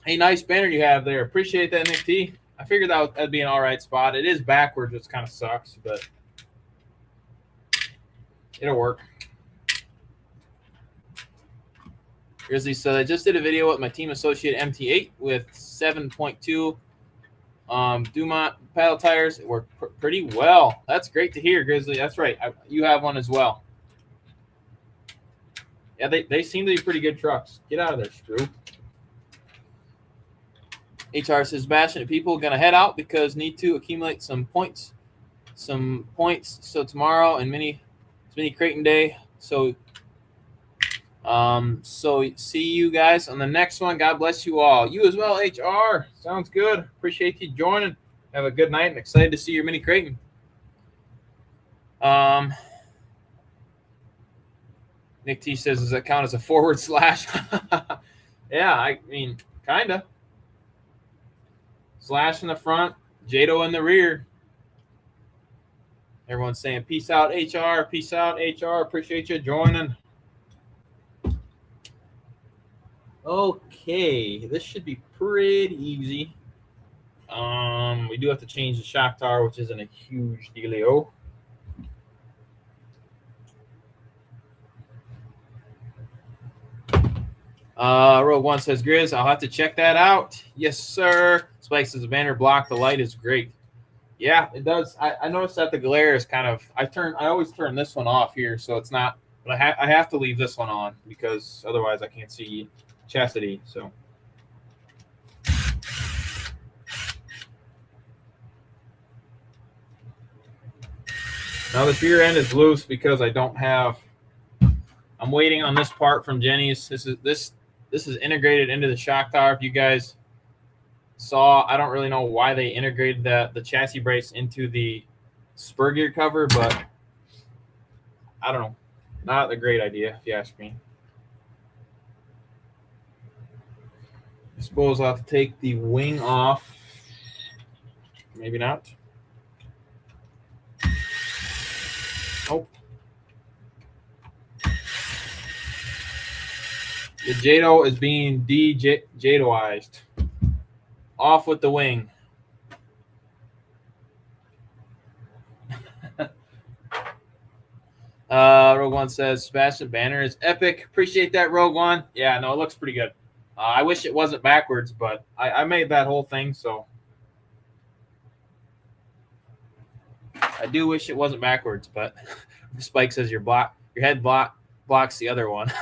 hey, nice banner you have there. Appreciate that, Nick T. I figured that'd be an all right spot. It is backwards, which kind of sucks, but it'll work. Grizzly said, I just did a video with my team associate MT8 with 7.2 Dumont paddle tires. It worked pretty well. That's great to hear, Grizzly. That's right. You have one as well. Yeah, they seem to be pretty good trucks. Get out of there, Screw. HR says, Bashinit people going to head out because need to accumulate some points. So tomorrow and it's mini Creighton day. So see you guys on the next one. God bless you all. You as well, HR. Sounds good. Appreciate you joining. Have a good night and excited to see your mini Creighton. Nick T says, does that count as a forward slash? Yeah, I mean, kind of. Slash in the front, Jado in the rear. Everyone's saying, peace out, HR. Peace out, HR. Appreciate you joining. Okay, this should be pretty easy. We do have to change the shock tower, which isn't a huge dealio. Rogue One says, Grizz, I'll have to check that out. Yes, sir. Spike says the banner block, the light is great. Yeah, it does. I noticed that the glare is kind of, I always turn this one off here, so it's not, but I have to leave this one on because otherwise I can't see Chastity. So now this rear end is loose because I don't have, I'm waiting on this part from Jenny's. This is integrated into the shock tower. If you guys saw, I don't really know why they integrated the chassis brace into the spur gear cover, but I don't know. Not a great idea, if you ask me. I suppose I'll have to take the wing off. Maybe not. Oh. The Jado is being de-Jadoized. Off with the wing. Rogue One says, Bashinit banner is epic. Appreciate that, Rogue One. Yeah, no, it looks pretty good. I wish it wasn't backwards, but I made that whole thing, so. I do wish it wasn't backwards, but Spike says your head blocks the other one.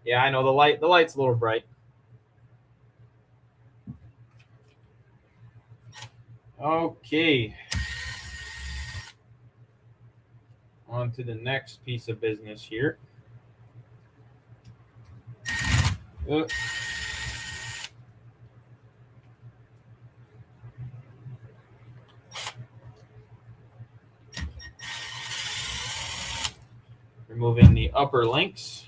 Yeah, I know the light's a little bright. Okay. On to the next piece of business here. Removing the upper links.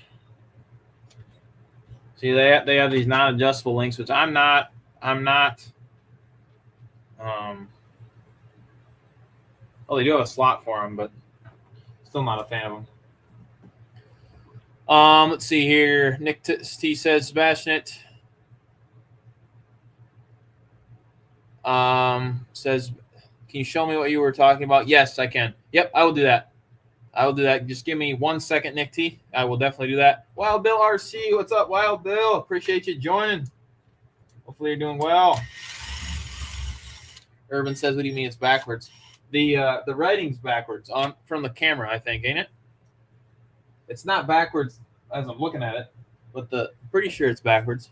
See, they have these non-adjustable links, which I'm not. Well, they do have a slot for them, but still not a fan of them. Let's see here. Nick T says, JustBashinit. Says, can you show me what you were talking about? Yes, I can. Yep, I will do that. Just give me 1 second, Nick T. I will definitely do that. Wild Bill RC, what's up, Wild Bill? Appreciate you joining. Hopefully you're doing well. Urban says, what do you mean it's backwards? The writing's backwards from the camera, I think, ain't it? It's not backwards as I'm looking at it, but pretty sure it's backwards.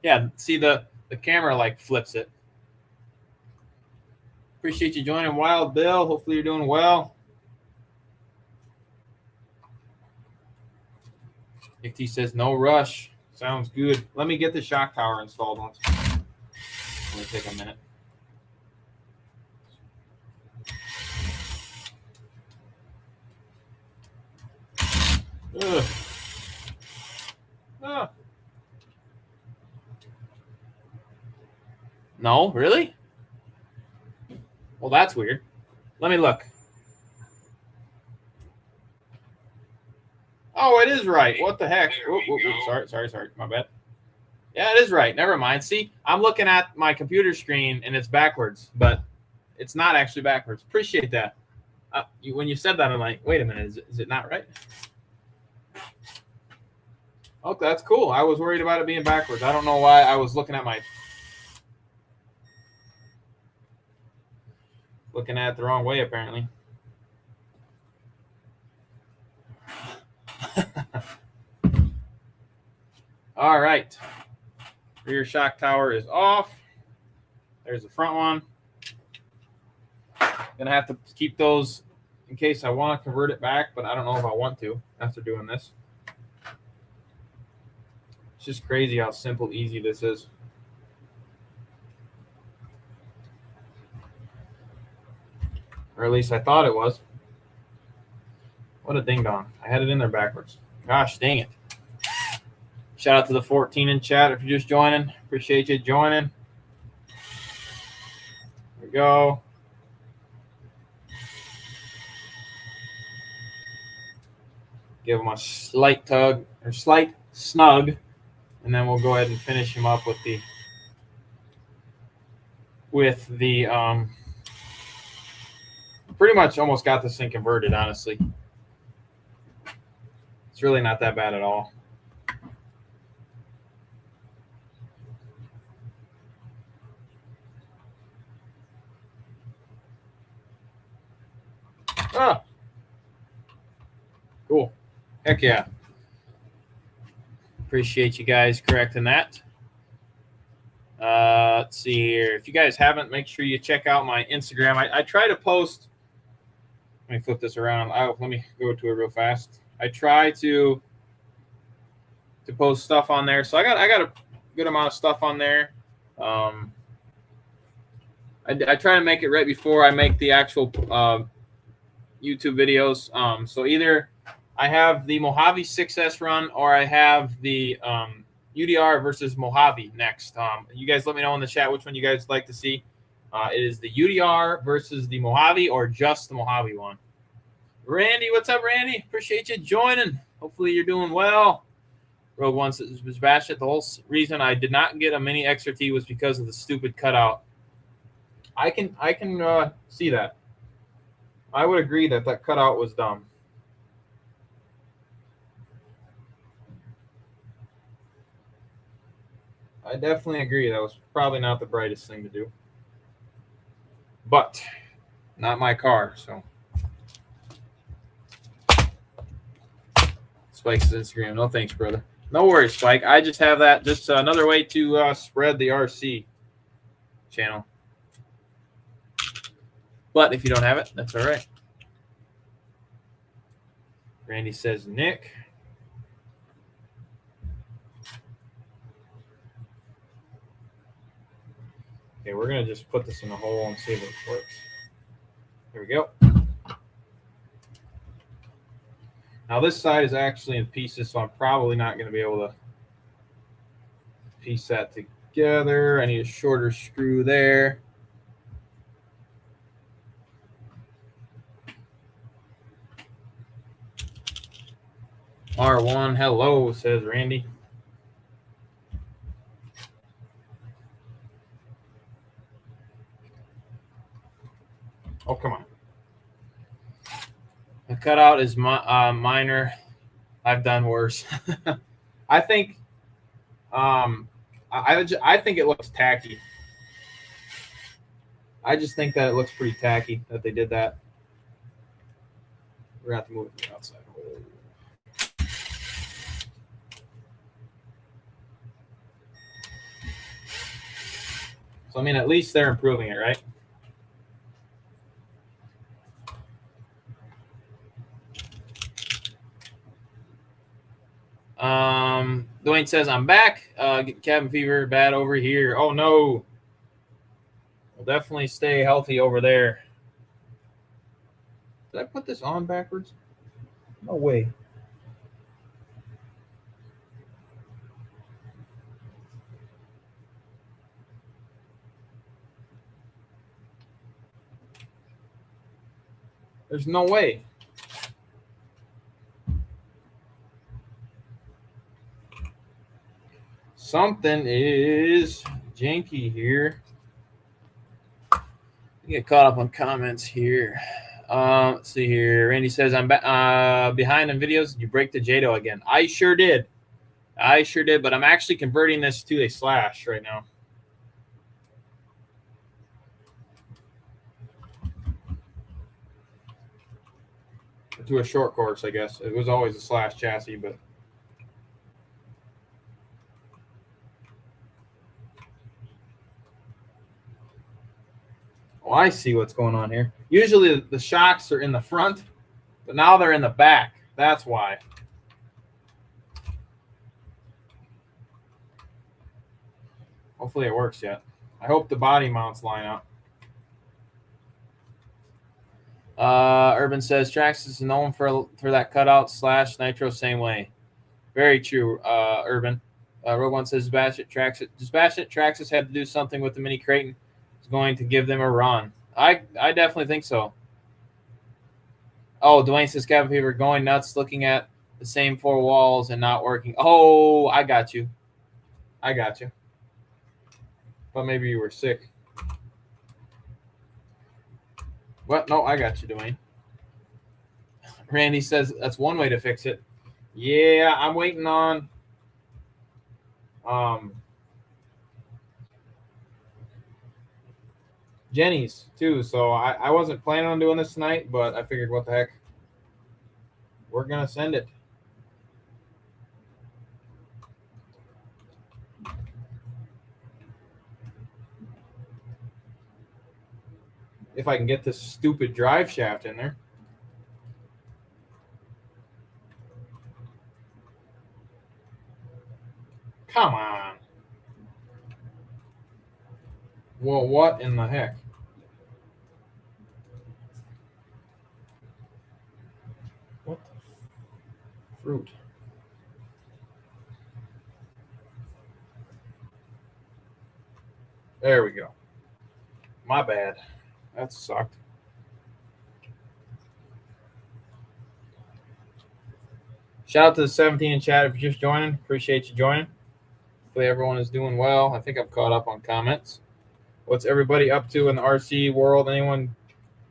Yeah, see the camera like flips it. Appreciate you joining, Wild Bill. Hopefully you're doing well. Nick T says, no rush. Sounds good. Let me get the shock tower installed once. It's going to take a minute. Ugh. Ah. No, really? Well, that's weird. Let me look. Oh, it is right. What the heck? Whoop, whoop, whoop. Sorry. My bad. Yeah, it is right. Never mind. See, I'm looking at my computer screen, and it's backwards, but it's not actually backwards. Appreciate that. When you said that, I'm like, wait a minute. Is it not right? Oh, that's cool. I was worried about it being backwards. I don't know why I was looking at it the wrong way, apparently. All right. Rear shock tower is off. There's the front one. Gonna have to keep those in case I want to convert it back, but I don't know if I want to after doing this. It's just crazy how simple, easy this is. Or at least I thought it was. What a ding-dong. I had it in there backwards. Gosh, dang it. Shout out to the 14 in chat if you're just joining. Appreciate you joining. There we go. Give them a slight tug or slight snug, and then we'll go ahead and finish him up with the pretty much almost got this thing converted, honestly. It's really not that bad at all. Ah, cool. Heck yeah. Appreciate you guys correcting that. Let's see here. If you guys haven't, make sure you check out my Instagram. I try to post. Let me flip this around. Let me go to it real fast. I try to post stuff on there. So I got a good amount of stuff on there. I try to make it right before I make the actual YouTube videos. So either I have the Mojave 6S run or I have the UDR versus Mojave next. You guys let me know in the chat which one you guys like to see. It is the UDR versus the Mojave or just the Mojave one. Randy, what's up, Randy? Appreciate you joining. Hopefully you're doing well. Rogue One says, Bash it. The whole reason I did not get a mini XRT was because of the stupid cutout. I can see that. I would agree that cutout was dumb. I definitely agree. That was probably not the brightest thing to do. But not my car, so. Spike's Instagram. No thanks, brother. No worries, Spike. I just have that. Just another way to spread the RC channel. But if you don't have it, that's all right. Randy says, Nick. Okay, we're going to just put this in the hole and see if it works. Here we go. Now, this side is actually in pieces, so I'm probably not going to be able to piece that together. I need a shorter screw there. R1, hello, says Randy. Oh, come on. The cutout is minor. I've done worse. I think I think it looks tacky. I just think that it looks pretty tacky that they did that. We're going to have to move it to the outside. So, I mean, at least they're improving it, right? Dwayne says, I'm back. Get cabin fever bad over here. Oh, no. We'll definitely stay healthy over there. Did I put this on backwards? No way. There's no way. Something is janky here. Get caught up on comments here. Let's see here. Randy says, I'm behind on videos. Did you break the JADO again? I sure did. But I'm actually converting this to a slash right now. To a short course, I guess. It was always a slash chassis, but oh, I see what's going on here. Usually the shocks are in the front, but now they're in the back. That's why. Hopefully it works yet. I hope the body mounts line up. Urban says Traxxas is known for that cutout slash nitro same way. Very true, Urban. Rogue One says Traxxas had to do something with the mini Creighton. It's going to give them a run. I definitely think so. Oh, Dwayne says cabin fever going nuts looking at the same four walls and not working. Oh, I got you. But maybe you were sick. What? No, I got you, Dwayne. Randy says that's one way to fix it. Yeah, I'm waiting on Jenny's too. So I wasn't planning on doing this tonight, but I figured what the heck. We're going to send it. If I can get this stupid drive shaft in there. Come on. Well, what in the heck? What the fruit? There we go. My bad. That sucked. Shout out to the 17 in chat if you're just joining. Appreciate you joining. Hopefully everyone is doing well. I think I've caught up on comments. What's everybody up to in the RC world? Anyone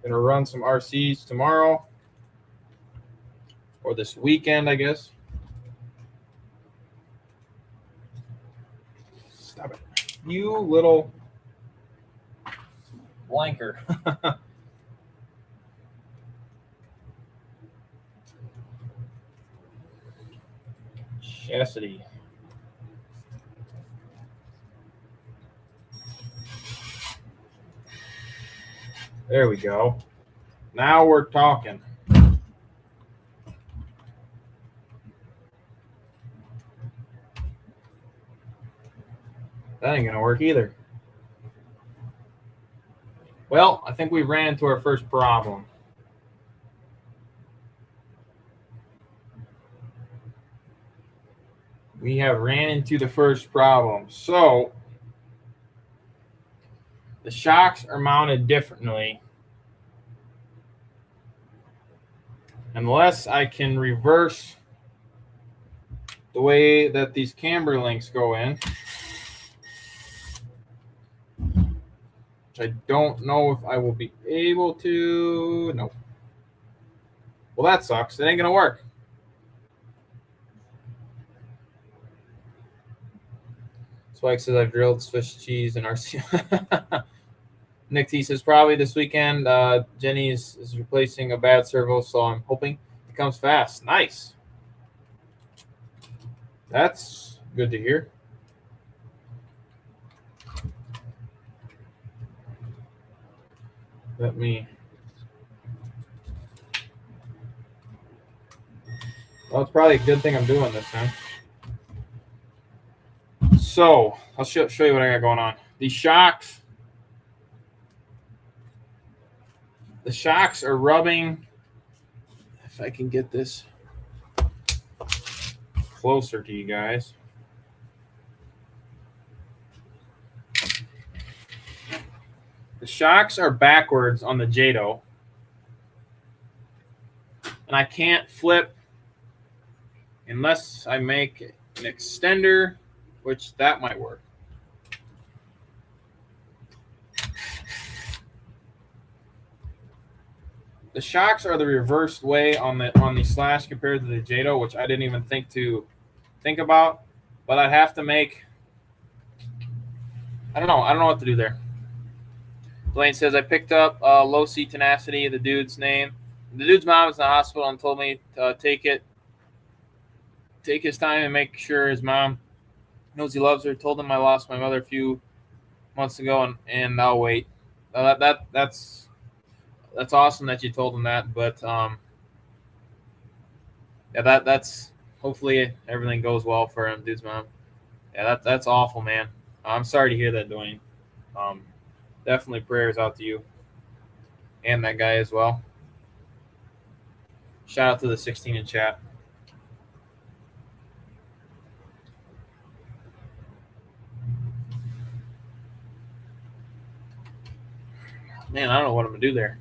going to run some RCs tomorrow? Or this weekend, I guess. Stop it. You little blanker. Chastity. There we go. Now we're talking. That ain't going to work either. Well, I think we ran into our first problem. we have ran into the first problem. So the shocks are mounted differently. Unless I can reverse the way that these camber links go in, which I don't know if I will be able to. No. Well, that sucks. It ain't gonna work. Spike says I've drilled Swiss cheese and RC. Nick T says probably this weekend. Jenny is replacing a bad servo, so I'm hoping it comes fast. Nice. That's good to hear. Let me. Well, it's probably a good thing I'm doing this, man. So I'll show you what I got going on. These shocks. The shocks are rubbing. If I can get this closer to you guys. The shocks are backwards on the Jado. And I can't flip unless I make an extender, which that might work. The shocks are the reversed way on the Slash compared to the Jado, which I didn't even think about. But I'd have to make. I don't know what to do there. Blaine says I picked up Low C Tenacity, the dude's name. The dude's mom is in the hospital and told me to take his time and make sure his mom knows he loves her. Told him I lost my mother a few months ago, and I'll wait. That's awesome that you told him that, but yeah, that's hopefully everything goes well for him, dude's mom. Yeah, that's awful, man. I'm sorry to hear that, Dwayne. Definitely prayers out to you and that guy as well. Shout out to the 16 in chat. Man, I don't know what I'm going to do there.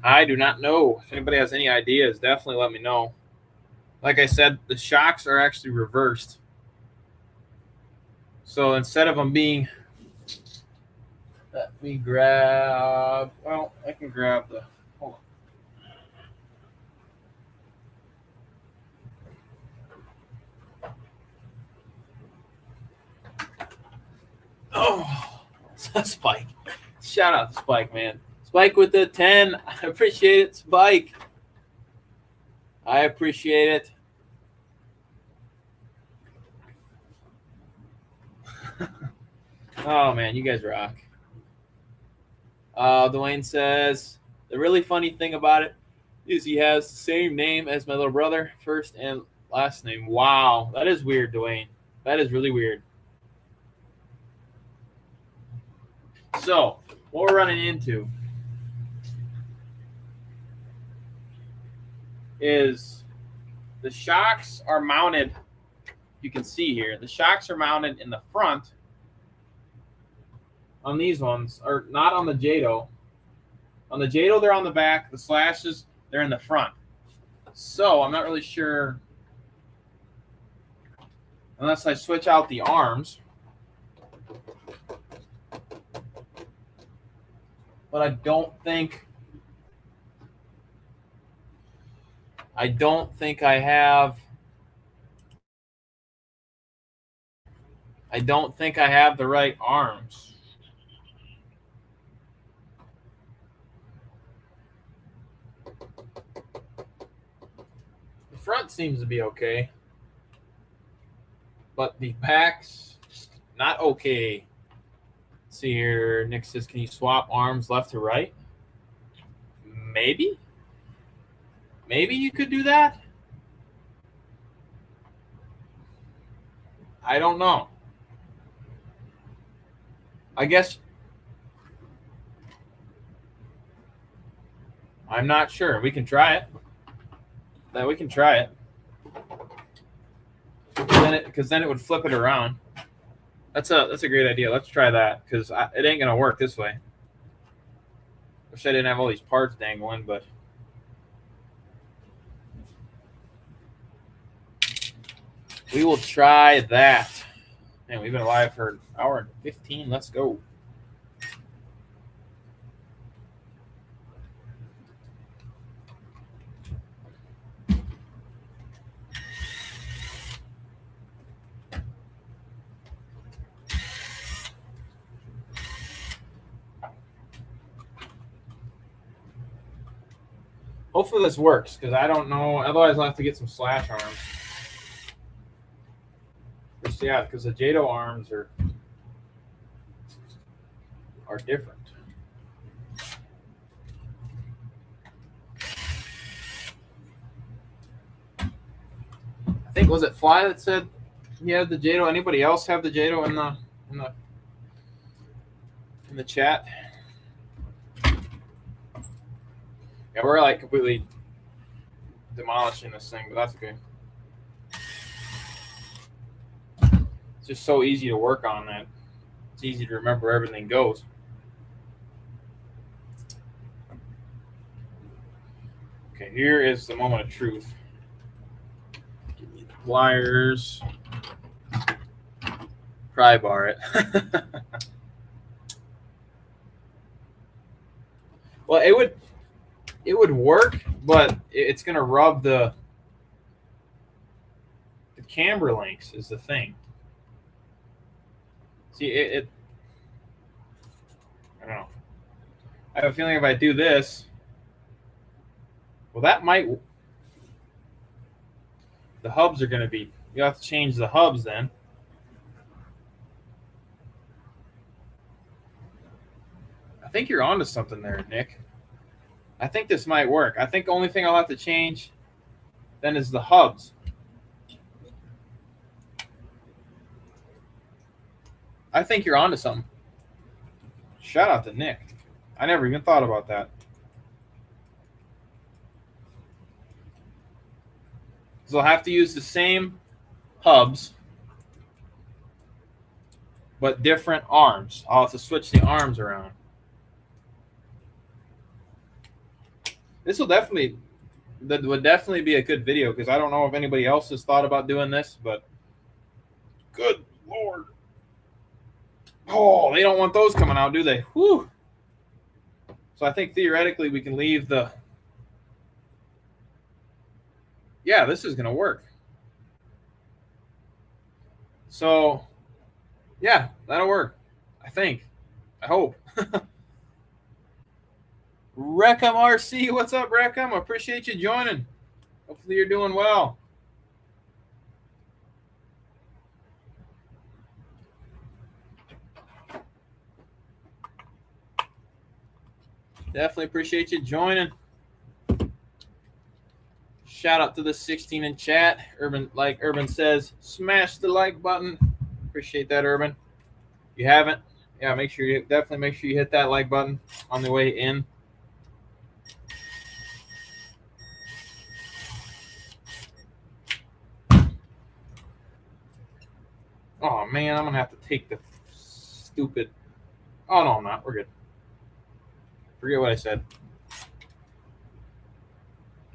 I do not know. If anybody has any ideas, definitely let me know. Like I said, the shocks are actually reversed. So instead of them being... Let me grab... Well, I can grab the... Hold on. Oh, Spike. Shout out to Spike, man. Spike with the 10. I appreciate it, Spike. I appreciate it. Oh, man, you guys rock. Dwayne says, the really funny thing about it is he has the same name as my little brother, first and last name. Wow, that is weird, Dwayne. That is really weird. So, what we're running into is the shocks are mounted. You can see here, the shocks are mounted in the front on these ones, or not on the Jado. On the Jado, they're on the back. The Slashes, they're in the front. So I'm not really sure, unless I switch out the arms. But I don't think I have. I don't think I have the right arms. The front seems to be okay, but the back's not okay. Let's see here, Nick says, can you swap arms left to right? Maybe you could do that. I don't know. I guess I'm not sure. We can try it. We can try it. then it would flip it around. That's a great idea. Let's try that because it ain't gonna work this way. Wish I didn't have all these parts dangling, but we will try that. Man, we've been live for an hour and 15. Let's go. Hopefully this works because I don't know. Otherwise, I'll have to get some slash arms. Just, yeah, because the Jado arms are different. I think was it Fly that said he had the Jado. Anybody else have the Jado in the chat? Yeah, we're like completely demolishing this thing, but that's okay. It's just so easy to work on that. It's easy to remember where everything goes. Okay, here is the moment of truth. Give me the pliers. Pry bar it. Well, it would work, but it's going to rub the camber links is the thing. See, I don't know. I have a feeling if I do this, well, that might. The hubs are going to be. You have to change the hubs then. I think you're onto something there, Nick. I think this might work. I think the only thing I'll have to change then is the hubs. I think you're onto something. Shout out to Nick. I never even thought about that. So I'll have to use the same hubs, but different arms. I'll have to switch the arms around. This would definitely be a good video because I don't know if anybody else has thought about doing this, but good Lord. Oh, they don't want those coming out, do they? Whew. So I think theoretically we can leave the... Yeah, this is going to work. So, yeah, that'll work. I think. I hope. Reckham RC, what's up, Reckham? I appreciate you joining. Hopefully you're doing well. Definitely appreciate you joining. Shout out to the 16 in chat. Urban says, smash the like button. Appreciate that, Urban. If you haven't, yeah, definitely make sure you hit that like button on the way in. Oh man, I'm gonna have to take the stupid. Oh no, I'm not. We're good. Forget what I said.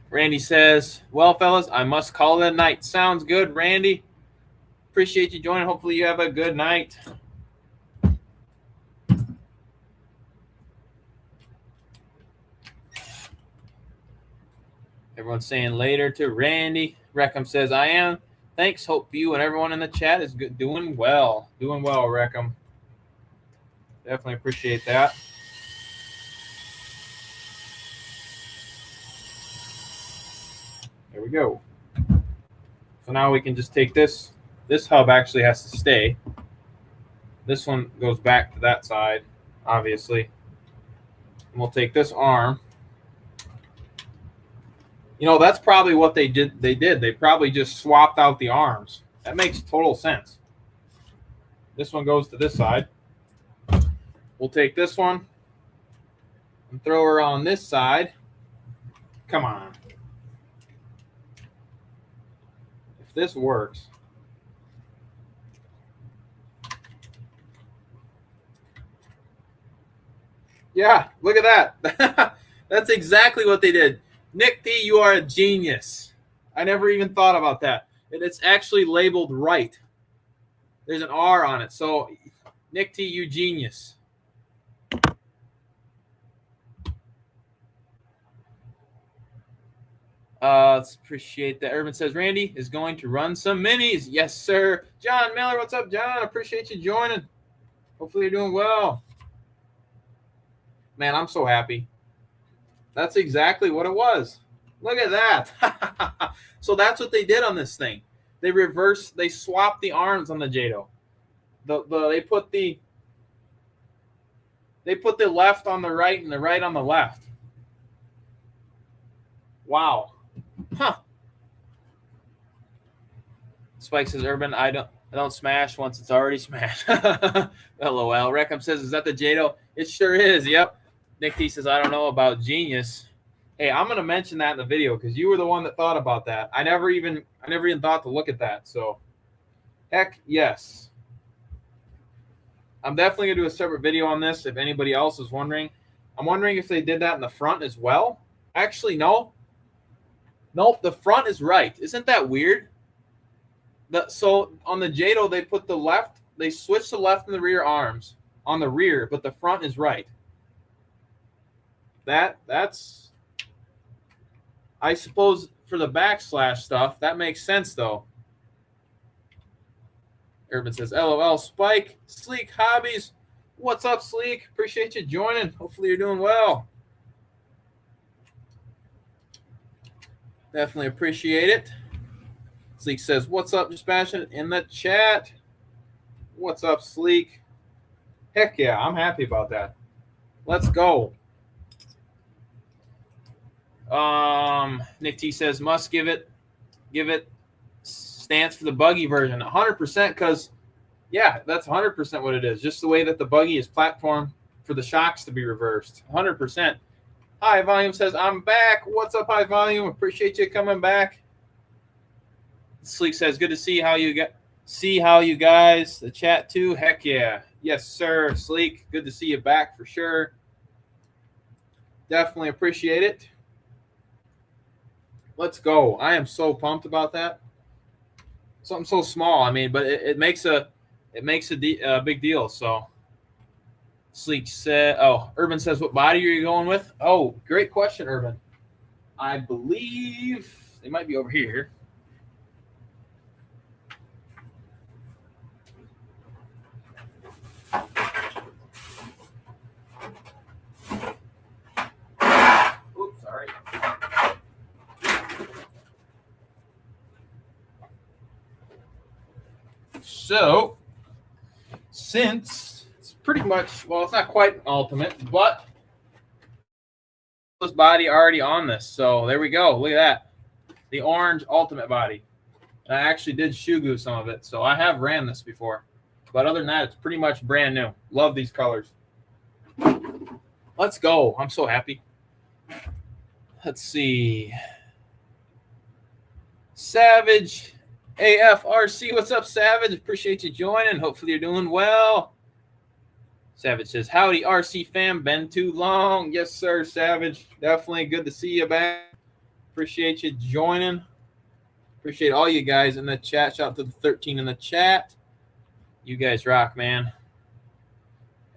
Randy says, well, fellas, I must call it a night. Sounds good, Randy. Appreciate you joining. Hopefully you have a good night. Everyone's saying later to Randy. Reckham says, I am. Thanks. Hope you and everyone in the chat is good, doing well. Doing well, Reckham. Definitely appreciate that. There we go. So now we can just take this. This hub actually has to stay. This one goes back to that side, obviously. And we'll take this arm. You know, that's probably what they did. They probably just swapped out the arms. That makes total sense. This one goes to this side. We'll take this one and throw her on this side. Come on. If this works, Yeah, look at that. That's exactly what they did. Nick T, you are a genius. I never even thought about that. And it's actually labeled right. There's an R on it. So, Nick T, you genius. Let's appreciate that. Urban says Randy is going to run some minis. Yes, sir. John Miller, what's up, John? Appreciate you joining. Hopefully you're doing well. Man, I'm so happy. That's exactly what it was. Look at that. So that's what they did on this thing. They swapped the arms on the Jado. They put the left on the right and the right on the left. Wow. Huh. Spike says, Urban, I don't smash once it's already smashed. LOL. Reckham says, is that the Jado? It sure is. Yep. Nick T says, I don't know about genius. Hey, I'm gonna mention that in the video because you were the one that thought about that. I never even thought to look at that. So heck yes. I'm definitely gonna do a separate video on this if anybody else is wondering. I'm wondering if they did that in the front as well. Actually, no. Nope, the front is right. Isn't that weird? So on the Jado, they switched the left and the rear arms on the rear, but the front is right. That's I suppose for the backslash stuff, that makes sense though. Urban says, LOL, Spike, Sleek Hobbies. What's up, Sleek? Appreciate you joining. Hopefully you're doing well. Definitely appreciate it. Sleek says, what's up, JustBashinit in the chat. What's up, Sleek? Heck yeah, I'm happy about that. Let's go. Nick T says, must give it stance for the buggy version. 100% because, yeah, that's 100% what it is. Just the way that the buggy is platformed for the shocks to be reversed. 100%. High Volume says, I'm back. What's up, High Volume? Appreciate you coming back. Sleek says, good to see how you guys, the chat too. Heck yeah. Yes, sir. Sleek, good to see you back for sure. Definitely appreciate it. Let's go. I am so pumped about that. Something so small, I mean, but it makes a big deal. So Sleek said, oh, Urban says, what body are you going with? Oh, great question, Urban. I believe they might be over here. Oops, sorry. So, since it's pretty much, well, it's not quite ultimate, but this body already on this. So there we go. Look at that. The orange ultimate body. And I actually did Shugu some of it. So I have ran this before. But other than that, it's pretty much brand new. Love these colors. Let's go. I'm so happy. Let's see. Savage AFRC. What's up, Savage? Appreciate you joining. Hopefully you're doing well. Savage says, howdy, RC fam. Been too long. Yes, sir, Savage. Definitely good to see you back. Appreciate you joining. Appreciate all you guys in the chat. Shout out to the 13 in the chat. You guys rock, man.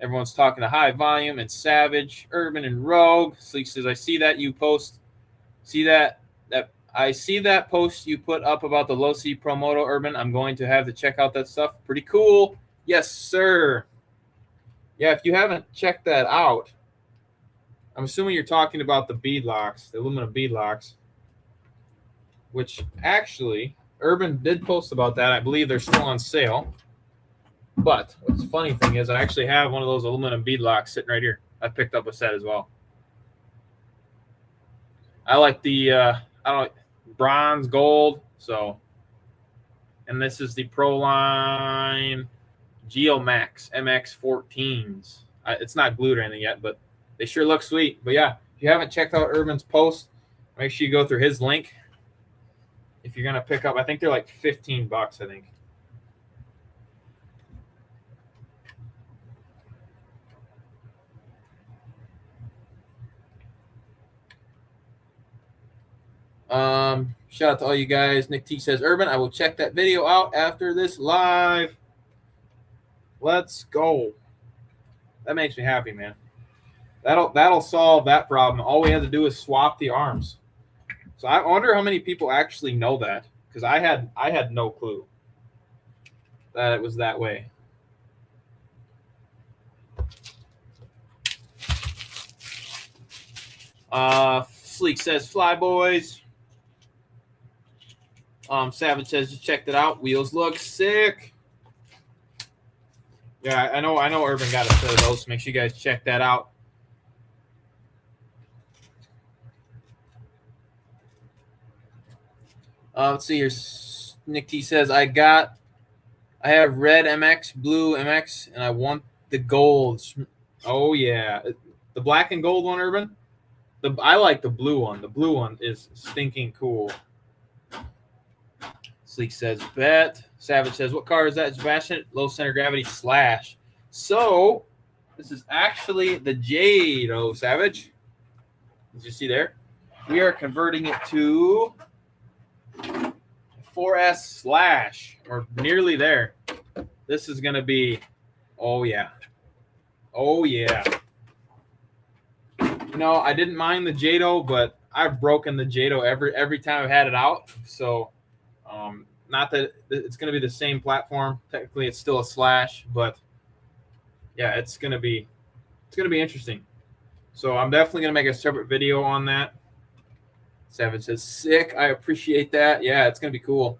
Everyone's talking to High Volume and Savage, Urban and Rogue. Sleek says, I see that you post. I see that post you put up about the Low C Pro Moto, Urban. I'm going to have to check out that stuff. Pretty cool. Yes, sir. Yeah, if you haven't checked that out, I'm assuming you're talking about the bead locks, the aluminum bead locks, which actually Urban did post about that. I believe they're still on sale. But what's the funny thing is I actually have one of those aluminum bead locks sitting right here. I picked up a set as well. I like the bronze, gold. So, and this is the Proline Geomax MX14s. It's not glued or anything yet, but they sure look sweet. But yeah, if you haven't checked out Urban's post, make sure you go through his link. If you're gonna pick up, I think they're like $15, I think. Shout out to all you guys. Nick T says, Urban, I will check that video out after this live. Let's go. That makes me happy, man. That'll solve that problem. All we had to do is swap the arms. So I wonder how many people actually know that, because I had no clue that it was that way. Sleek says, Fly Boys. Savage says, just checked it out. Wheels look sick. Yeah, I know Urban got a set of those, so make sure you guys check that out. Let's see here. Nick T says, I have red MX, blue MX, and I want the gold. Oh, yeah. The black and gold one, Urban? I like the blue one. The blue one is stinking cool. Sleek says, bet. Savage says, what car is that? JustBashinit, low center gravity slash. So, this is actually the Jade, Savage. Did you see there? We are converting it to 4S slash. We're nearly there. This is going to be, oh, yeah. Oh, yeah. You know, I didn't mind the Jado, but I've broken the Jado every time I've had it out. So, not that it's going to be the same platform. Technically, it's still a slash, but yeah, it's going to be interesting. So I'm definitely going to make a separate video on that. Savage says, sick. I appreciate that. Yeah, it's going to be cool.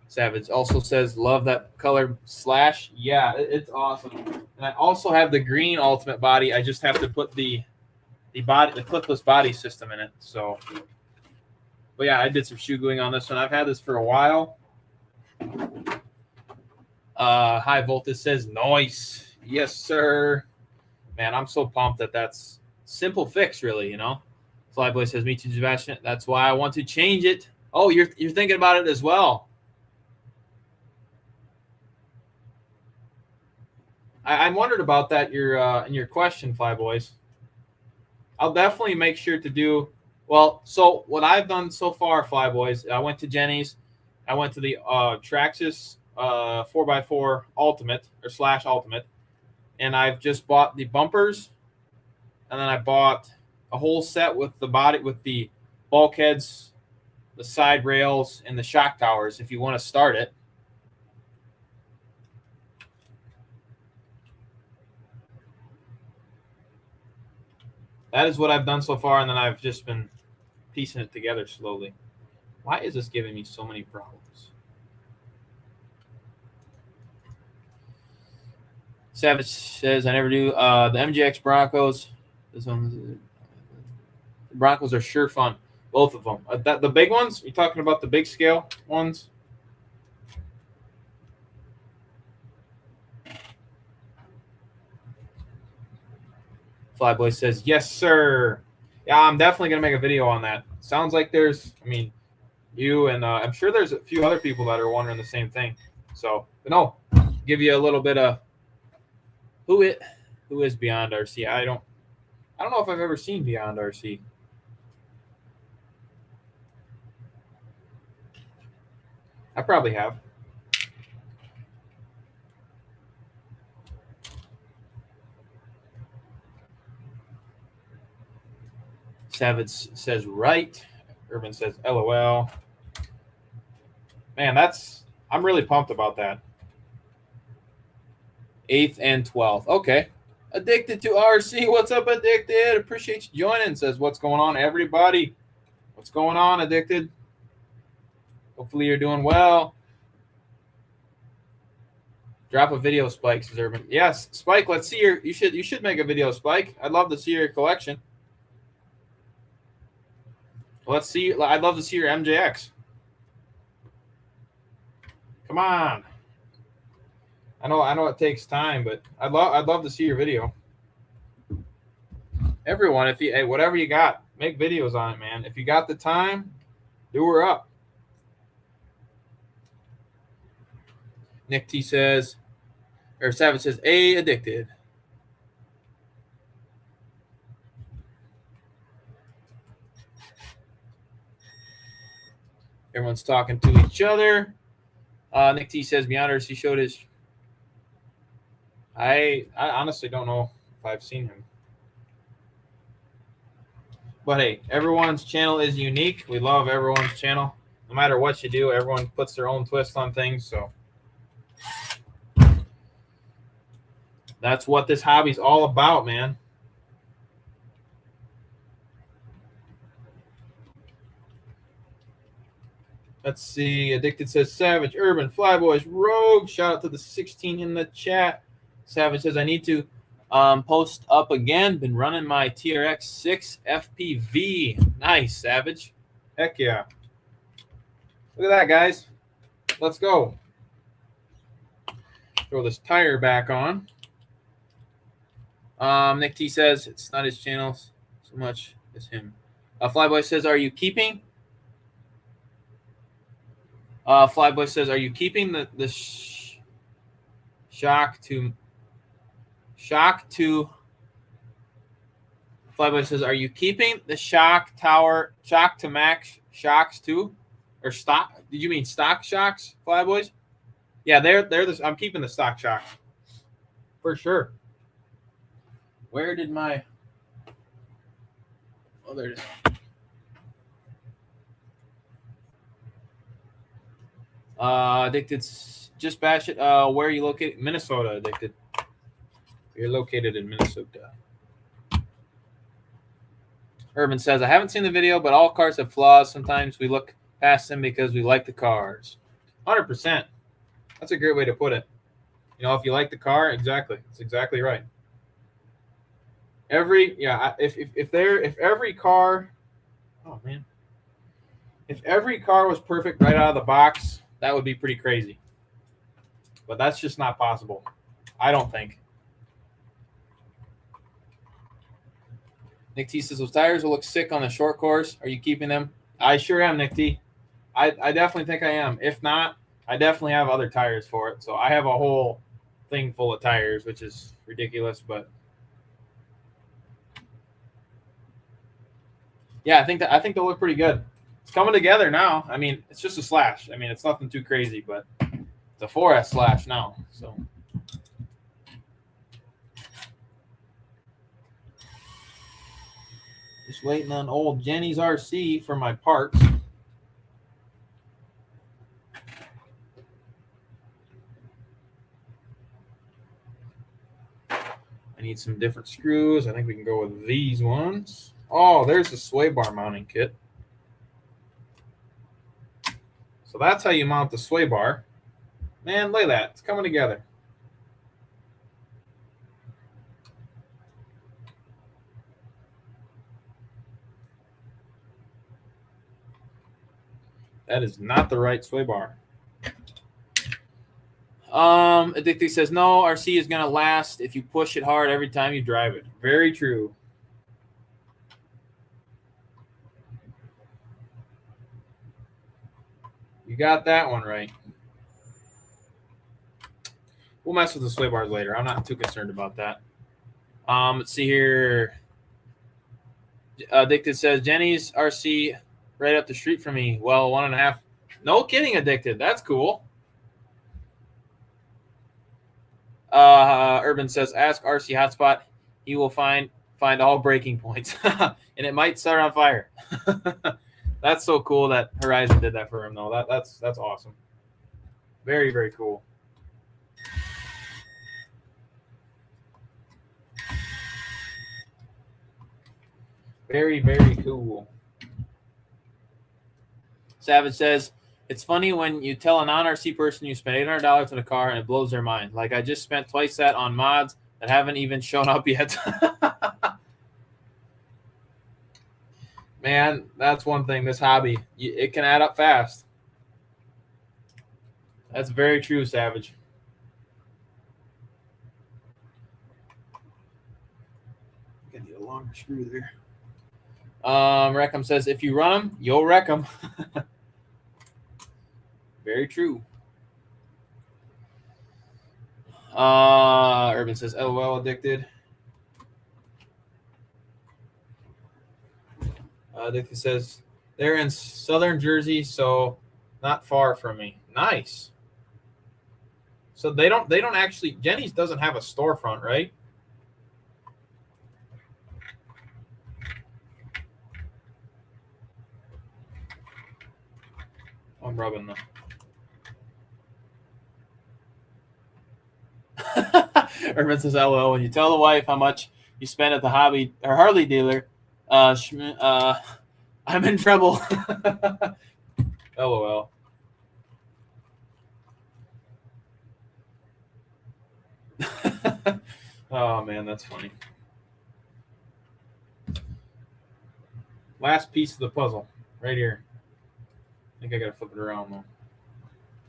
Savage also says, love that color slash. Yeah, it's awesome. And I also have the green Ultimate body. I just have to put the clipless body system in it. So, but yeah, I did some shoe gluing on this one. I've had this for a while. High Voltage says, nice. Yes, sir. Man, I'm so pumped that's simple fix, really, you know. Flyboy says, me too, JustBashinit. That's why I want to change it. Oh, you're thinking about it as well. I wondered about that in your question, Flyboys. I'll definitely make sure to do well. So what I've done so far, Flyboys, I went to Jenny's. I went to the Traxxas 4x4 Ultimate or slash Ultimate, and I've just bought the bumpers, and then I bought a whole set with the body, with the bulkheads, the side rails, and the shock towers if you want to start it. That is what I've done so far, and then I've just been piecing it together slowly. Why is this giving me so many problems? Savage says, I never do. The MGX Broncos. This one, the Broncos are sure fun. Both of them. The big ones? You talking about the big scale ones? Flyboy says, yes, sir. Yeah, I'm definitely going to make a video on that. Sounds like there's, I mean, you and I'm sure there's a few other people that are wondering the same thing. So, but no, give you a little bit of who is Beyond RC. I don't know if I've ever seen Beyond RC. I probably have. Savage says right. Urban says LOL. Man, I'm really pumped about that. 8th and 12th. Okay. Addicted to RC. What's up, Addicted? Appreciate you joining. Says, what's going on, everybody? What's going on, Addicted? Hopefully you're doing well. Drop a video, Spike, says Urban. Yes, Spike, let's see you should make a video, Spike. I'd love to see your collection. Let's see. I'd love to see your MJX. Come on. I know it takes time, but I'd love to see your video. Everyone, whatever you got, make videos on it, man. If you got the time, do her up. Nick T says, or Savage says, addicted. Everyone's talking to each other. Nick T says beyond RC showed his. I honestly don't know if I've seen him. But hey, everyone's channel is unique. We love everyone's channel. No matter what you do, everyone puts their own twist on things. So that's what this hobby's all about, man. Let's see. Addicted says Savage, Urban, Flyboys, Rogue. Shout out to the 16 in the chat. Savage says I need to post up again. Been running my TRX 6 FPV. Nice, Savage. Heck yeah. Look at that, guys. Let's go. Throw this tire back on. Nick T says it's not his channel so much as him. Flyboy says, are you keeping? Flyboy says, are you keeping the shock to Flyboy says, are you keeping the shock to max shocks too? Or stock? Did you mean stock shocks, Flyboys? Yeah, I'm keeping the stock shocks. For sure. Where did my there it is. Addicted, just bash it. Where are you located? Minnesota, Addicted. You're located in Minnesota. Urban says, I haven't seen the video, but all cars have flaws. Sometimes we look past them because we like the cars. 100%. That's a great way to put it. You know, if you like the car, exactly. That's exactly right. If every car, oh man, if every car was perfect right out of the box, that would be pretty crazy. But that's just not possible. I don't think. Nick T says those tires will look sick on the short course. Are you keeping them? I sure am, Nick T. I definitely think I am. If not, I definitely have other tires for it. So I have a whole thing full of tires, which is ridiculous, but yeah, I think they'll look pretty good. It's coming together now. I mean, it's just a slash. I mean, it's nothing too crazy, but it's a 4S slash now. So just waiting on old Jenny's RC for my parts. I need some different screws. I think we can go with these ones. Oh, there's the sway bar mounting kit. So that's how you mount the sway bar. Man, look at that. It's coming together. That is not the right sway bar. Addicted says, no, RC is going to last if you push it hard every time you drive it. Very true. You got that one right. We'll mess with the sway bars later. I'm not too concerned about that. Let's see here. Addicted says, Jenny's RC right up the street from me. Well, 1.5. No kidding, Addicted. That's cool. Urban says, ask RC Hotspot. He will find all breaking points. And it might start on fire. That's so cool that Horizon did that for him, though. That's awesome. Very, very cool. Very, very cool. Savage says, it's funny when you tell a non-RC person you spent $800 on a car and it blows their mind. Like, I just spent twice that on mods that haven't even shown up yet. Man, that's one thing, this hobby. It can add up fast. That's very true, Savage. I need a longer screw there. Reckham says, if you run them, you'll wreck them. Very true. Urban says, LOL, Addicted. Addicted says, they're in southern Jersey, so Not far from me. Nice. So they don't actually, Jenny's doesn't have a storefront, right? I'm rubbing the Urban says, LOL, when you tell the wife how much you spend at the hobby or Harley dealer, I'm in trouble. LOL. Oh, man, that's funny. Last piece of the puzzle, right here. I think I got to flip it around, though.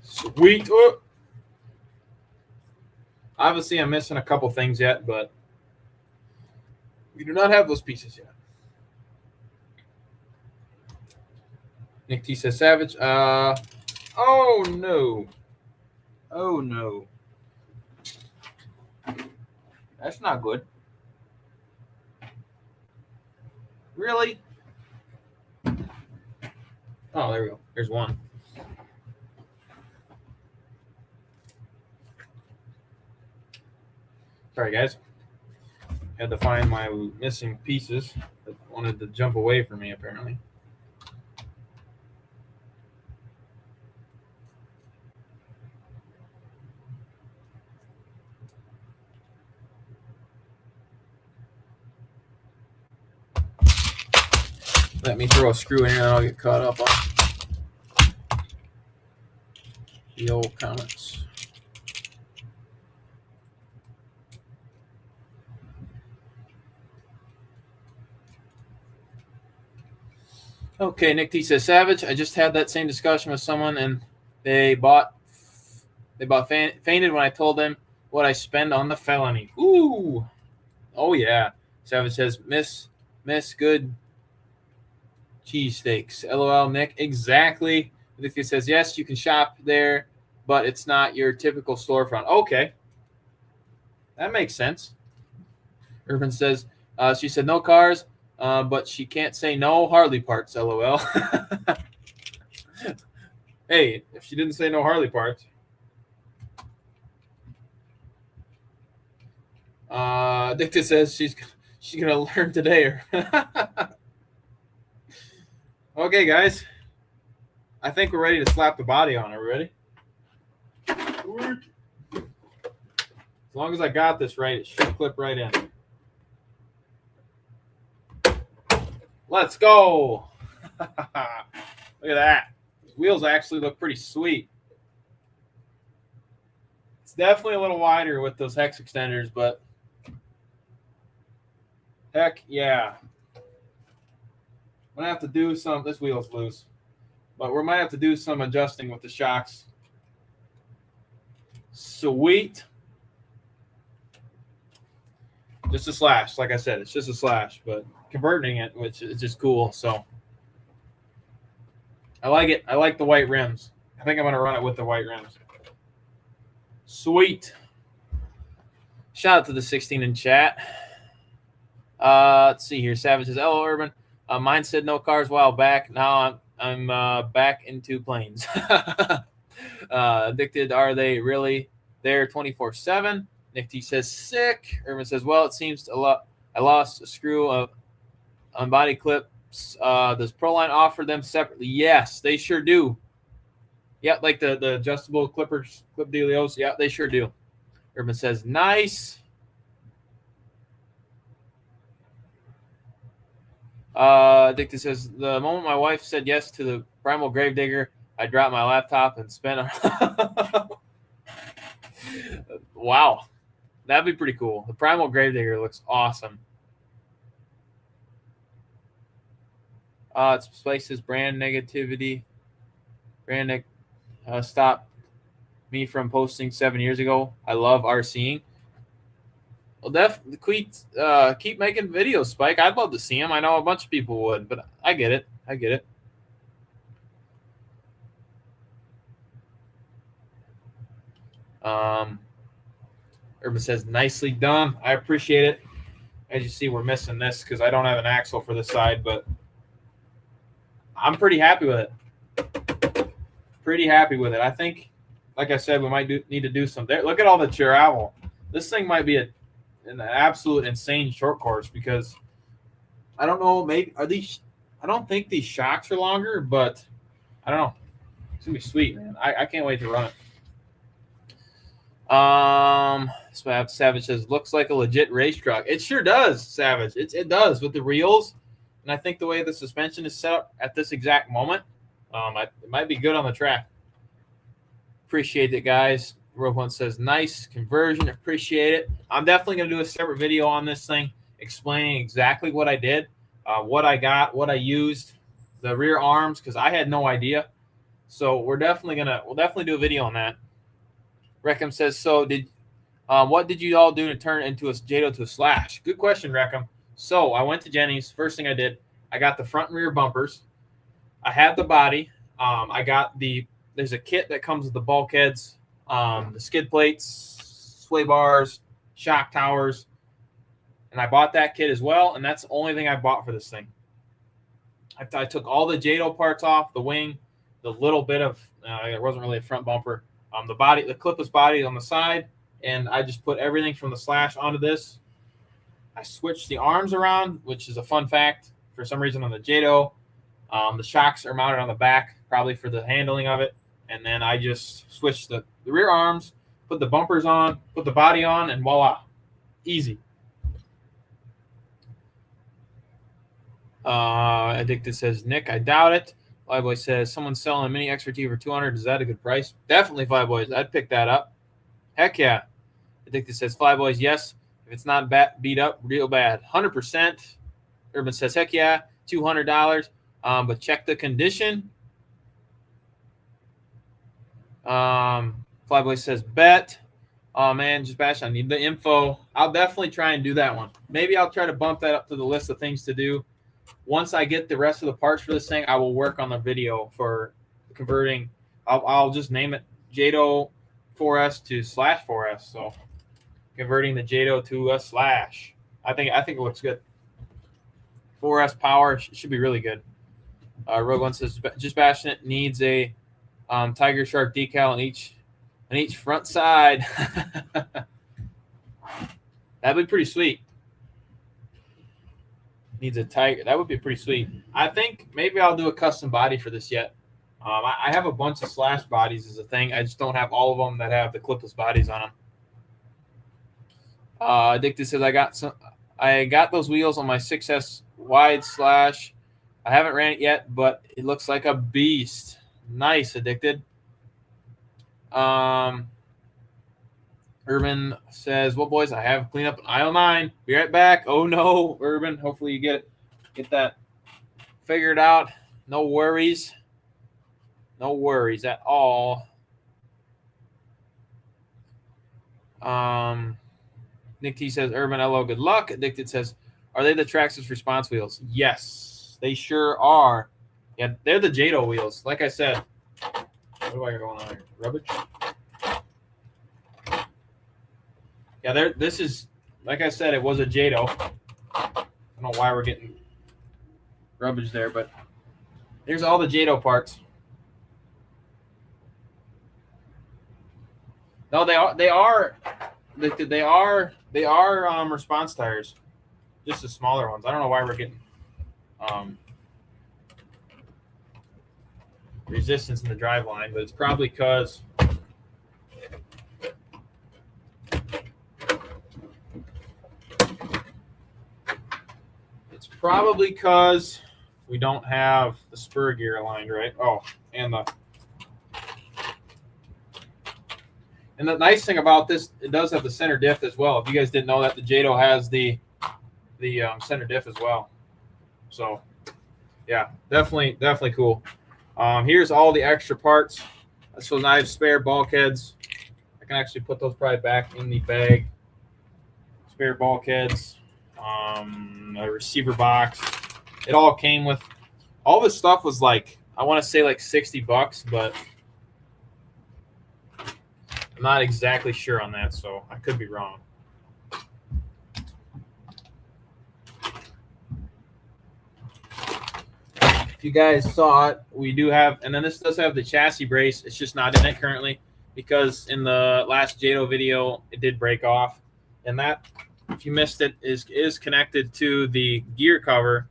Sweet. Oh. Obviously, I'm missing a couple things yet, but we do not have those pieces yet. Nick T says, Savage. Oh, no. Oh, no. That's not good. Really? Oh, there we go. There's one. Sorry, guys. Had to find my missing pieces that wanted to jump away from me, apparently. Let me throw a screw in here and I'll get caught up on the old comments. Okay, Nick T says, Savage, I just had that same discussion with someone and they fainted when I told them what I spend on the felony. Ooh. Oh, yeah. Savage says, miss good cheesesteaks. LOL, Nick. Exactly. Nick T says, yes, you can shop there, but it's not your typical storefront. Okay. That makes sense. Urban says, she said no cars, but she can't say no Harley parts, LOL. Hey, if she didn't say no Harley parts. Dicta says she's going to learn today. Okay, guys. I think we're ready to slap the body on. Are we ready? As long as I got this right, it should clip right in. Let's go. Look at that. These wheels actually look pretty sweet. It's definitely a little wider with those hex extenders, but heck yeah. I'm going to have to do some. This wheel's loose, but we might have to do some adjusting with the shocks. Sweet. Just a slash. Like I said, it's just a slash, but converting it, which is just cool. So I like it. I like the white rims. I think I'm going to run it with the white rims. Sweet. Shout out to the 16 in chat. Let's see here. Savage says, hello, Urban. Mine said no cars a while back. Now I'm back into planes. Addicted, are they really there 24/7? Nick T says sick. Urban says, well, it seems a lot. I lost a screw on body clips. Does Proline offer them separately? Yes, they sure do. Yeah, like the adjustable clip dealios. Yeah, they sure do. Urban says nice. Dicta says, the moment my wife said yes to the Primal Gravedigger, I dropped my laptop and spent Wow. That'd be pretty cool. The Primal Gravedigger looks awesome. It displaces brand negativity. Stopped me from posting 7 years ago. I love RCing. Well, keep making videos, Spike. I'd love to see them. I know a bunch of people would, but I get it. Urban says, nicely done. I appreciate it. As you see, we're missing this because I don't have an axle for this side, but I'm pretty happy with it. pretty happy with it. I think, like I said, we might need to do some. Look at all the travel. This thing might be an absolute insane short course because I don't know. Maybe are these? I don't think these shocks are longer, but I don't know. It's gonna be sweet, man. I can't wait to run it. Savage says looks like a legit race truck. It sure does, Savage. It does with the reels, and I think the way the suspension is set up at this exact moment, it might be good on the track. Appreciate it, guys. Rogue One says nice conversion. Appreciate it. I'm definitely gonna do a separate video on this thing, explaining exactly what I did, what I got, what I used, the rear arms, because I had no idea. So we'll definitely do a video on that. Reckham says, so what did you all do to turn into a JDO to a slash? Good question, Reckham. So I went to Jenny's. First thing I did, I got the front and rear bumpers. I had the body. I got there's a kit that comes with the bulkheads, the skid plates, sway bars, shock towers, and I bought that kit as well, and that's the only thing I bought for this thing. I took all the JDO parts off, the wing, the little bit of, it wasn't really a front bumper, the body, the clipless body on the side, and I just put everything from the slash onto this. I switched the arms around, which is a fun fact. For some reason on the JDO, the shocks are mounted on the back, probably for the handling of it. And then I just switched the rear arms, put the bumpers on, put the body on, and voila. Easy. Addicted says, Nick, I doubt it. Flyboy says, someone's selling a mini XRT for $200. Is that a good price? Definitely, Flyboys. I'd pick that up. Heck yeah. Addicted says, Flyboys, yes. If it's not beat up, real bad. 100%. Urban says, heck yeah. $200. But check the condition. Flyboy says, bet. Oh, man, just bash. I need the info. I'll definitely try and do that one. Maybe I'll try to bump that up to the list of things to do. Once I get the rest of the parts for this thing, I will work on the video for converting. I'll just name it JDO 4S to slash 4S. So converting the JDO to a slash. I think it looks good. 4S power should be really good. Rogue One says, JustBashinit needs a tiger shark decal on each front side. That'd be pretty sweet. Needs a tiger. That would be pretty sweet. I think maybe I'll do a custom body for this yet. I have a bunch of slash bodies as a thing. I just don't have all of them that have the clipless bodies on them. Addicted says I got those wheels on my 6S wide slash. I haven't ran it yet, but it looks like a beast. Nice, Addicted. Urban says, well, boys, I have cleaned up an aisle 9. Be right back. Oh, no, Urban. Hopefully you get that figured out. No worries. No worries at all. Nick T says, Urban, hello, good luck. Addicted says, are they the Traxxas response wheels? Yes, they sure are. Yeah, they're the JDO wheels. Like I said, what do I got going on here? Rubbish? Yeah, this is, like I said, it was a JDO. I don't know why we're getting rubbish there, but here's all the JDO parts. No, they are response tires, just the smaller ones. I don't know why we're getting resistance in the drive line, but it's probably because we don't have the spur gear aligned right. Oh, and the nice thing about this, it does have the center diff as well. If you guys didn't know that, the JDO has the center diff as well. So, yeah, definitely cool. Here's all the extra parts. So now I have spare bulkheads. I can actually put those probably back in the bag. Spare bulkheads, a receiver box. It all came with, all this stuff was like, I want to say like $60, but I'm not exactly sure on that, so I could be wrong. if you guys saw it, we do have, and then this does have the chassis brace. It's just not in it currently because in the last JATO video, it did break off. And that, if you missed it, is connected to the gear cover,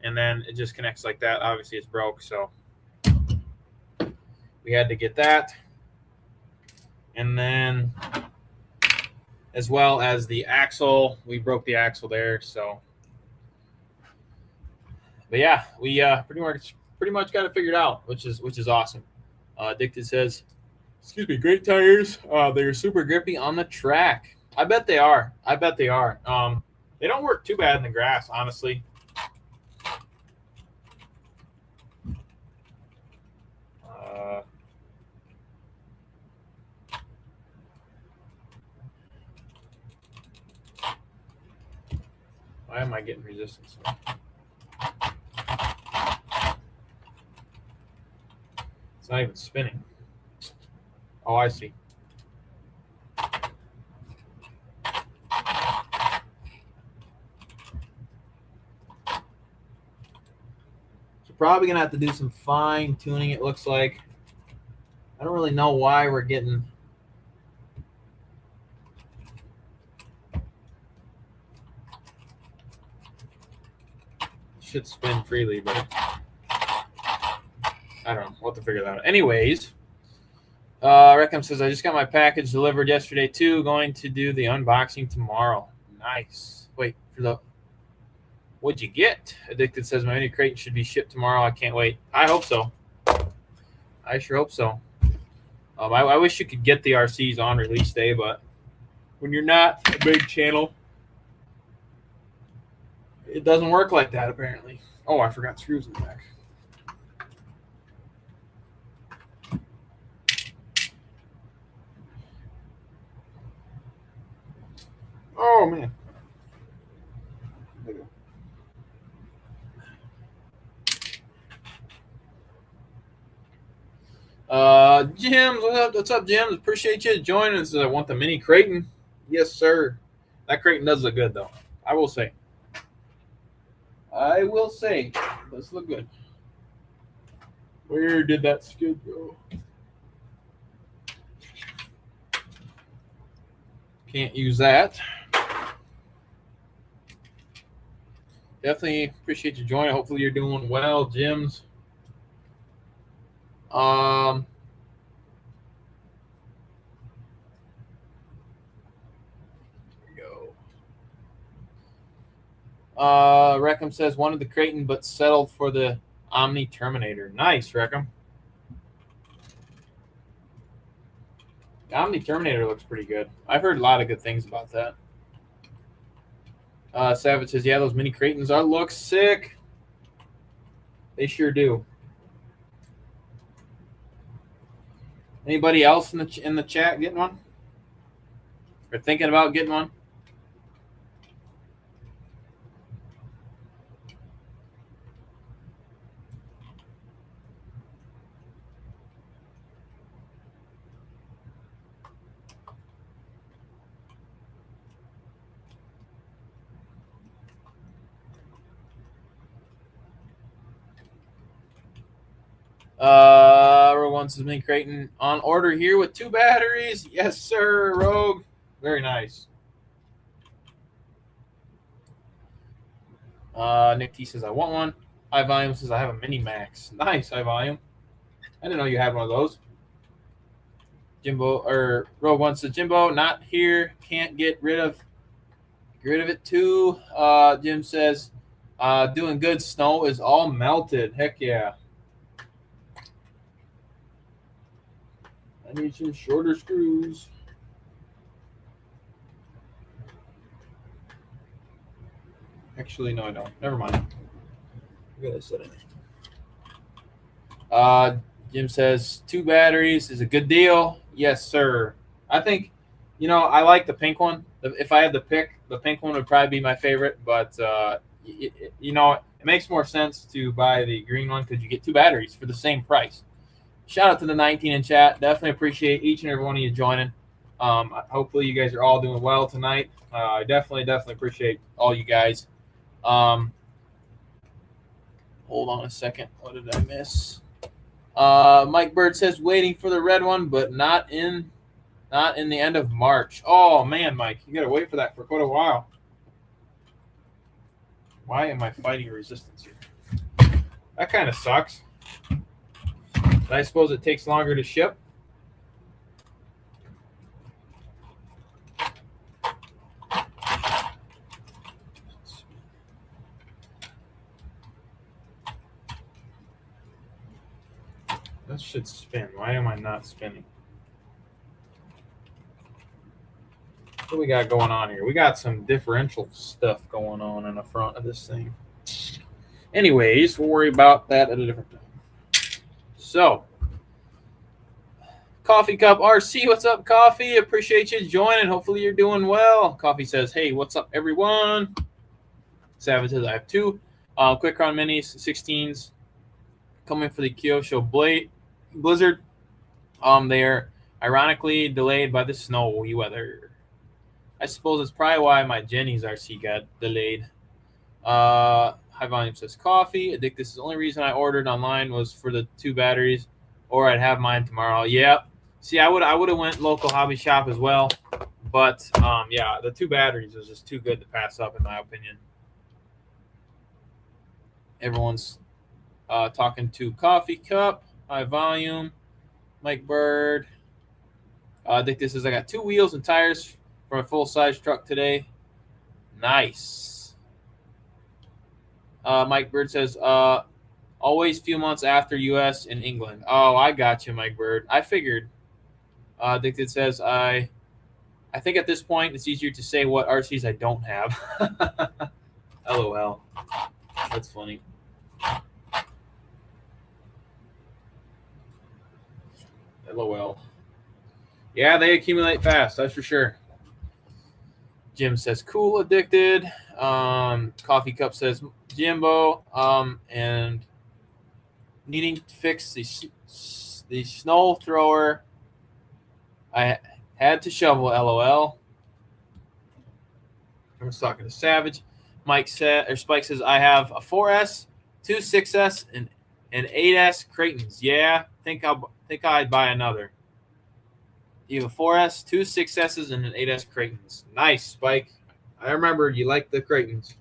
and then it just connects like that. Obviously, it's broke, so we had to get that. And then as well as the axle, we broke the axle there, so. But yeah, we pretty much got it figured out, which is awesome. Addicted says, "Excuse me, great tires. They're super grippy on the track." I bet they are. They don't work too bad in the grass, honestly. Why am I getting resistance? It's not even spinning. Oh, I see. So probably gonna have to do some fine tuning, it looks like. I don't really know why we're getting should spin freely, but I don't know. We'll have to figure that out. Anyways, Reckham says, I just got my package delivered yesterday too. Going to do the unboxing tomorrow. Nice. Wait for the. What'd you get? Addicted says my mini crate should be shipped tomorrow. I can't wait. I hope so. I sure hope so. I wish you could get the RCs on release day, but when you're not a big channel, it doesn't work like that apparently. Oh, I forgot screws in the back. Oh man. Jims, what's up, Jims? Appreciate you joining us. I want the mini Creighton. Yes, sir. That Creighton does look good, though. I will say. It does look good. Where did that skid go? Can't use that. Definitely appreciate you joining. Hopefully you're doing well, Jims. There we go. Reckham says wanted the Creighton but settled for the Omni Terminator. Nice, Reckham. The Omni Terminator looks pretty good. I've heard a lot of good things about that. Savage says, yeah, those mini Creightons look sick. They sure do. Anybody else in the chat getting one? Or thinking about getting one? Rogue One says mini Creighton on order here with 2 batteries. Yes, sir, Rogue. Very nice. Nick T says I want one. High Volume says I have a Mini Max. Nice, High Volume. I didn't know you had one of those. Jimbo or Rogue One says Jimbo not here. Can't get rid of it too. Jim says doing good. Snow is all melted. Heck yeah. I need some shorter screws. Actually, no, I don't. Never mind. Look at this setting. Jim says 2 batteries is a good deal. Yes, sir. I think, I like the pink one. If I had to pick, the pink one would probably be my favorite. But, it makes more sense to buy the green one because you get 2 batteries for the same price. Shout out to the 19 in chat. Definitely appreciate each and every one of you joining. Hopefully you guys are all doing well tonight. I definitely appreciate all you guys. Hold on a second. What did I miss? Mike Bird says waiting for the red one, but not in the end of March. Oh man, Mike, you gotta wait for that for quite a while. Why am I fighting resistance here? That kind of sucks. But I suppose it takes longer to ship. That should spin. Why am I not spinning? What do we got going on here? We got some differential stuff going on in the front of this thing. Anyways, we'll worry about that at a different time. So, Coffee Cup RC, what's up, Coffee? Appreciate you joining. Hopefully you're doing well. Coffee says, hey, what's up, everyone? Savage says, I have two Quick Run Minis, 16s, coming for the Kyosho Blizzard. They are ironically delayed by the snowy weather. I suppose it's probably why my Jenny's RC got delayed. High Volume says coffee. I think this is the only reason I ordered online was for the 2 batteries, or I'd have mine tomorrow. Yep. See, I would have went local hobby shop as well, but yeah, the 2 batteries was just too good to pass up in my opinion. Everyone's talking to Coffee Cup, High Volume, Mike Bird. I think this is I got 2 wheels and tires for a full-size truck today. Nice. Mike Bird says, always few months after U.S. and England. Oh, I got you, Mike Bird. I figured. I think it says, I think at this point it's easier to say what RCs I don't have. LOL. That's funny. LOL. Yeah, they accumulate fast, that's for sure. Jim says, cool, addicted. Coffee Cup says, Jimbo, and needing to fix the snow thrower. I had to shovel, LOL. I was talking to Savage. Spike says, I have a 4S, 2 6S, and an 8S Creightons. Yeah, think I'd buy another. You have a 4S, 2 6S's, and an 8S Creightons. Nice, Spike. I remember you like the Creightons.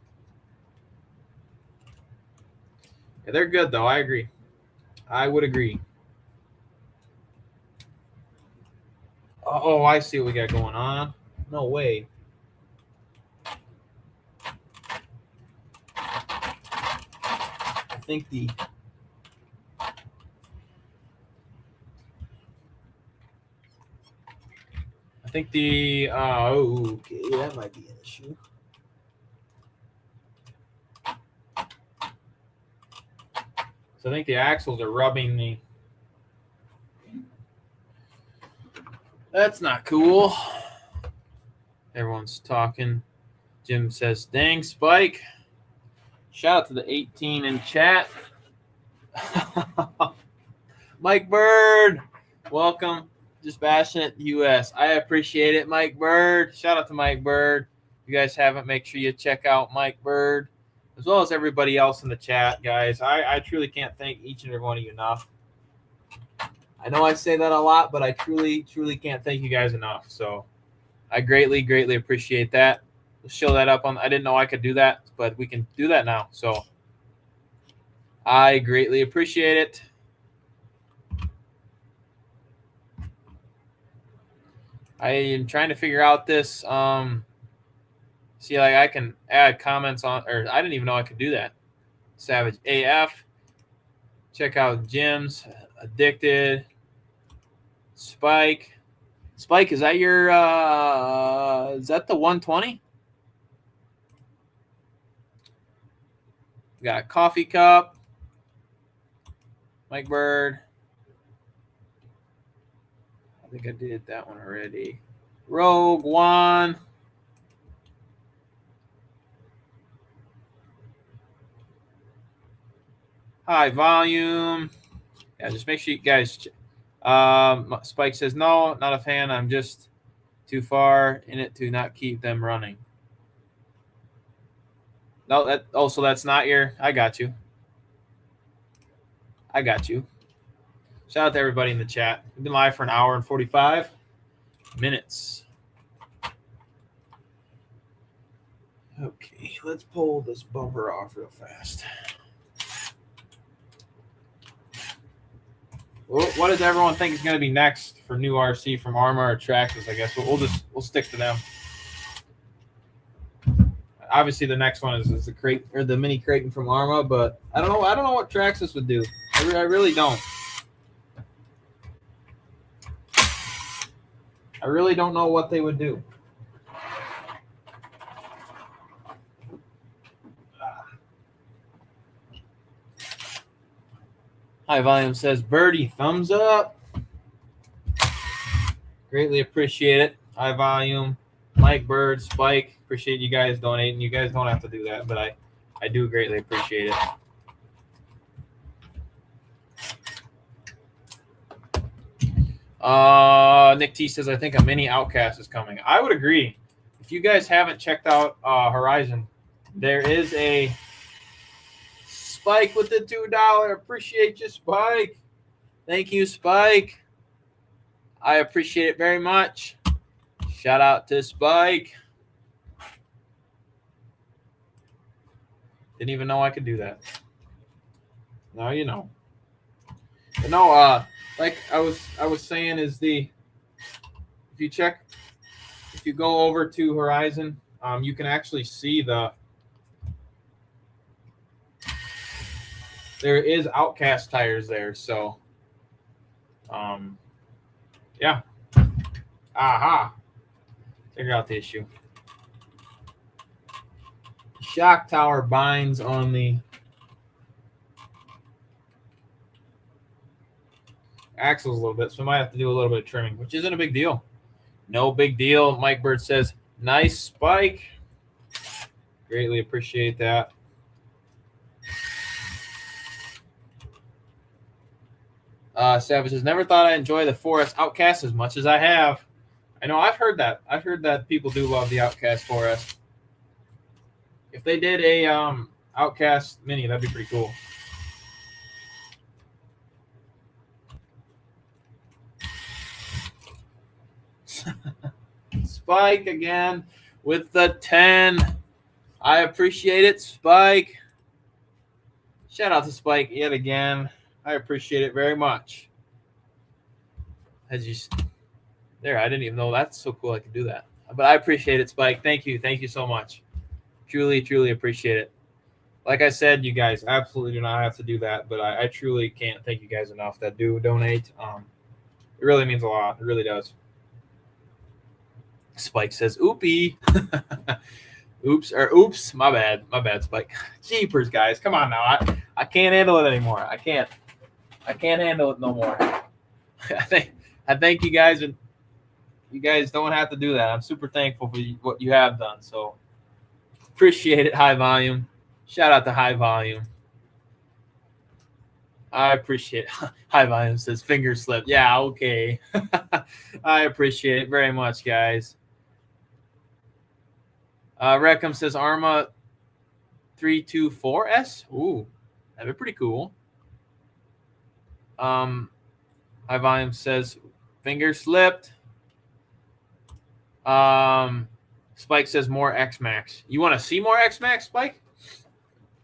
Yeah, they're good, though. I agree. I would agree. Oh, I see what we got going on. No way. I think the okay, that might be an issue. So I think the axles are rubbing me. That's not cool. Everyone's talking. Jim says, dang, Spike. Shout out to the 18 in chat. Mike Bird, welcome. JustBashinit US. I appreciate it, Mike Bird. Shout out to Mike Bird. If you guys haven't, make sure you check out Mike Bird, as well as everybody else in the chat, guys. I truly can't thank each and every one of you enough. I know I say that a lot, but I truly, truly can't thank you guys enough. So I greatly, greatly appreciate that. We'll show that up on. I didn't know I could do that, but we can do that now. So I greatly appreciate it. I am trying to figure out this. See, like I can add comments on, or I didn't even know I could do that. Savage AF. Check out Jim's Addicted. Spike. Spike, is that your? Is that the 120? Got Coffee Cup. Mike Bird. I think I did that one already. Rogue One. High Volume. Yeah, just make sure you guys. Spike says, no, not a fan. I'm just too far in it to not keep them running. No, so that's not your. I got you. I got you. Shout out to everybody in the chat. We've been live for an hour and 45 minutes. Okay, let's pull this bumper off real fast. What does everyone think is going to be next for new RC from Arma or Traxxas? I guess we'll stick to them. Obviously, the next one is the crate or the mini Creighton from Arma, but I don't know what Traxxas would do. I really don't. I really don't know what they would do. High Volume says, Birdie, thumbs up. Greatly appreciate it. High Volume, Mike Bird, Spike, appreciate you guys donating. You guys don't have to do that, but I do greatly appreciate it. Nick T says, I think a mini Outcast is coming. I would agree. If you guys haven't checked out Horizon, there is a Spike with the $2. Appreciate you, Spike. Thank you, Spike. I appreciate it very much. Shout out to Spike. Didn't even know I could do that. Now you know. But no, like I was saying, is if you go over to Horizon, you can actually see there is Outcast tires there, so yeah. Aha. Figure out the issue. Shock tower binds on the axles a little bit, so I might have to do a little bit of trimming, which isn't a big deal. No big deal. Mike Bird says, nice Spike. Greatly appreciate that. Savage says, never thought I'd enjoy the 4S Outcast as much as I have. I know, I've heard that. I've heard that people do love the Outcast 4S. If they did a Outcast Mini, that'd be pretty cool. Spike again with the 10. I appreciate it, Spike. Shout out to Spike yet again. I appreciate it very much. There, I didn't even know that's so cool I could do that. But I appreciate it, Spike. Thank you. Thank you so much. Truly, truly appreciate it. Like I said, you guys absolutely do not have to do that, but I truly can't thank you guys enough that do donate. It really means a lot. It really does. Spike says, oopie. Oops, my bad, Spike. Jeepers, guys. Come on now. I can't handle it anymore. I can't handle it no more. I thank you guys, and you guys don't have to do that. I'm super thankful for what you have done. So appreciate it, High Volume. Shout out to High Volume. I appreciate it. High Volume says finger slip. Yeah, okay. I appreciate it very much, guys. Reckham says Arma 324S. Ooh, that'd be pretty cool. High Volume says finger slipped. Spike says more X-Max. You want to see more X-Max, Spike?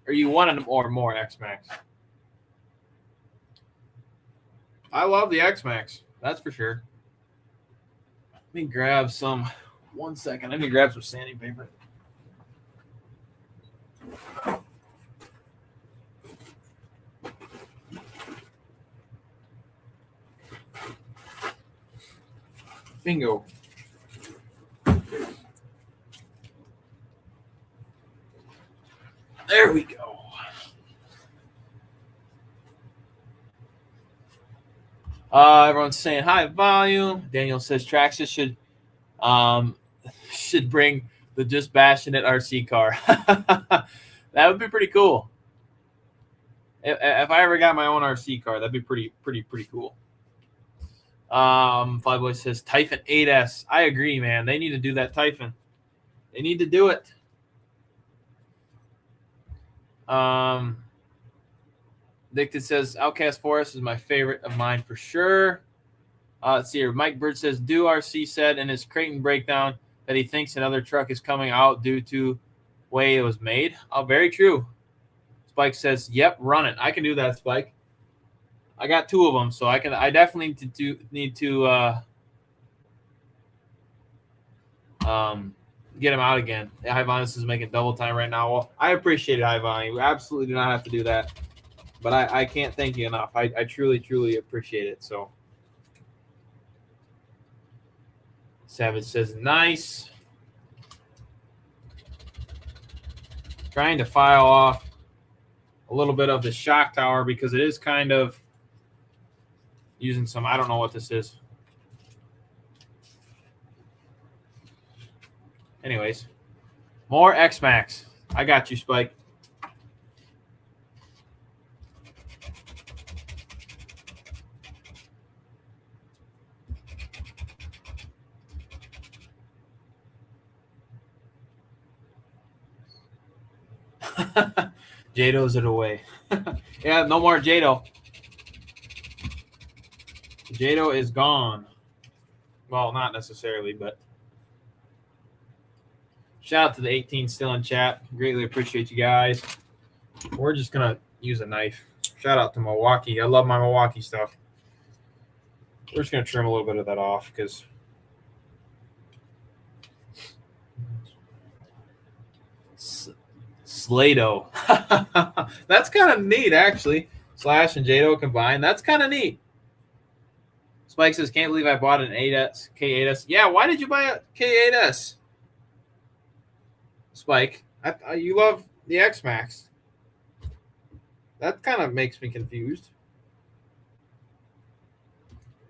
Or you want more X-Max? I love the X-Max. That's for sure. Let me grab some. 1 second. Let me grab some sanding paper. Bingo. There we go. Everyone's saying High Volume. Daniel says Traxxas should bring the JustBashinit RC car. That would be pretty cool. If I ever got my own RC car, that'd be pretty cool. Flyboy says Typhon 8S. I agree, man. They need to do that Typhon. They need to do it. Addicted says Outcast Forest is my favorite of mine for sure. Let's see here. Mike Bird says, Do RC said in his Creighton breakdown that he thinks another truck is coming out due to way it was made. Oh, very true. Spike says, yep, run it. I can do that, Spike. I got 2 of them, so I definitely need to get him out again. High Volume is making double time right now. Well, I appreciate it, High Volume. We absolutely do not have to do that. But I can't thank you enough. I truly, truly appreciate it. So Savage says, nice. Trying to file off a little bit of the shock tower because it is kind of using some, I don't know what this is. Anyways, more X-Max. I got you, Spike. Jado's it away. Yeah, no more Jado. Jado is gone. Well, not necessarily, but shout out to the 18 still in chat. Greatly appreciate you guys. We're just going to use a knife. Shout out to Milwaukee. I love my Milwaukee stuff. We're just going to trim a little bit of that off because Slato. That's kind of neat, actually. Slash and Jado combined. That's kind of neat. Spike says, can't believe I bought an 8S, K8S. Yeah, why did you buy a K8S? Spike, you love the X-Max. That kind of makes me confused.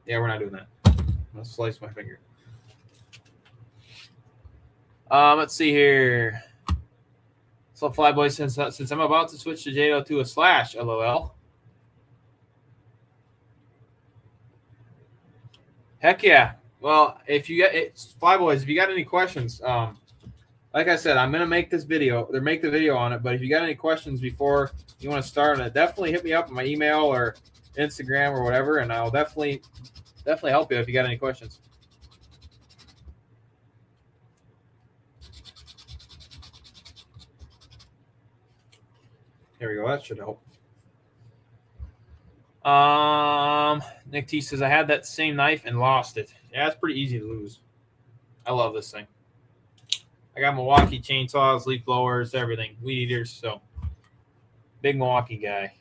Yeah, we're not doing that. I'm going to slice my finger. Let's see here. So Flyboy, since I'm about to switch to Jado to a Slash, LOL. Heck yeah. Well, if you get it, Flyboys, if you got any questions, like I said, I'm gonna make this video or make the video on it. But if you got any questions before you want to start on it, definitely hit me up on my email or Instagram or whatever, and I'll definitely help you if you got any questions. Here we go. That should help. Nick T says, I had that same knife and lost it. Yeah, it's pretty easy to lose. I love this thing. I got Milwaukee chainsaws, leaf blowers, everything, weed eaters. So, big Milwaukee guy.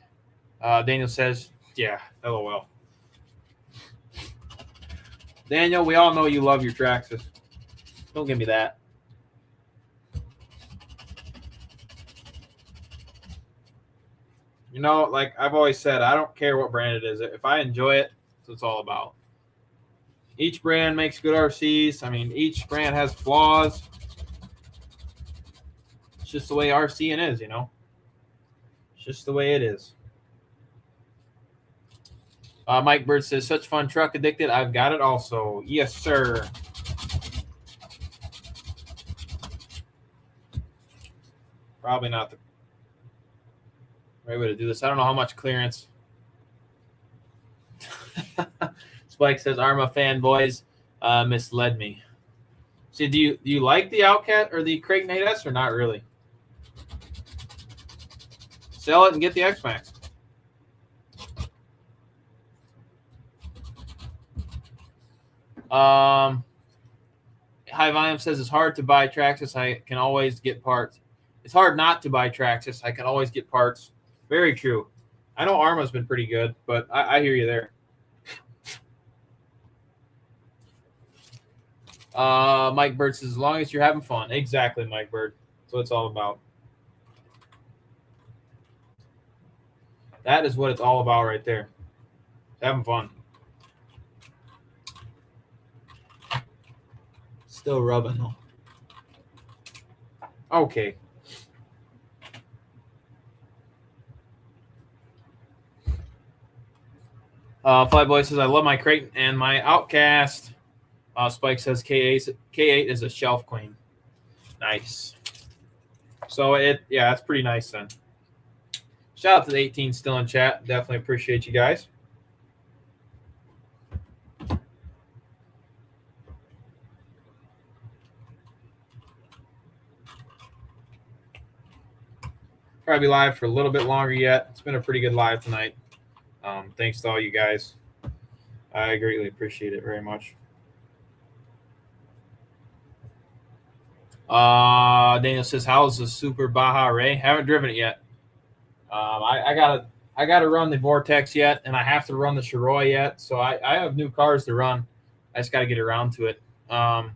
Daniel says, yeah, LOL. Daniel, we all know you love your Traxxas. Don't give me that. You know, like I've always said, I don't care what brand it is. If I enjoy it, that's what it's all about. Each brand makes good RCs. I mean, each brand has flaws. It's just the way RCing is, you know. It's just the way it is. Mike Bird says, such fun truck addicted. I've got it also. Yes, sir. Probably not the right way to do this. I don't know how much clearance. Spike says, Arma fanboys misled me. See, do you like the Outcat or the Creighton 8S or not really? Sell it and get the X-Max. High Volume says it's hard to buy Traxxas. I can always get parts. It's hard not to buy Traxxas. I can always get parts. Very true. I know Arma's been pretty good, but I hear you there. Mike Bird says, as long as you're having fun. Exactly, Mike Bird. That's what it's all about. That is what it's all about right there. Having fun. Still rubbing though. Okay. Flyboy says, I love my Creighton and my Outcast. Spike says K8 is a shelf queen. Nice. So it's pretty nice then. Shout out to the 18 still in chat. Definitely appreciate you guys. Probably live for a little bit longer yet. It's been a pretty good live tonight. Thanks to all you guys. I greatly appreciate it very much. Daniel says, "How's the Super Baja Ray?" Haven't driven it yet. I gotta run the Vortex yet, and I have to run the Chiroy yet. So I have new cars to run. I just got to get around to it. Our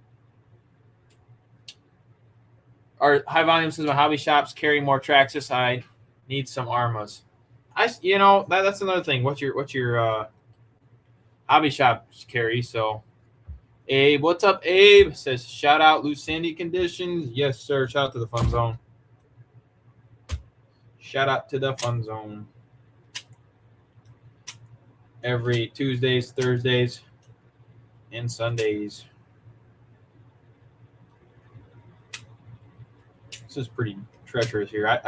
High Volume says, "My hobby shops carry more Traxxas. I need some Armas." That's another thing. What's your hobby shops carry? So, Abe, what's up, Abe? Says, "Shout out loose sandy conditions." Yes, sir. Shout out to the Fun Zone. Shout out to the Fun Zone. Every Tuesdays, Thursdays, and Sundays. This is pretty treacherous here.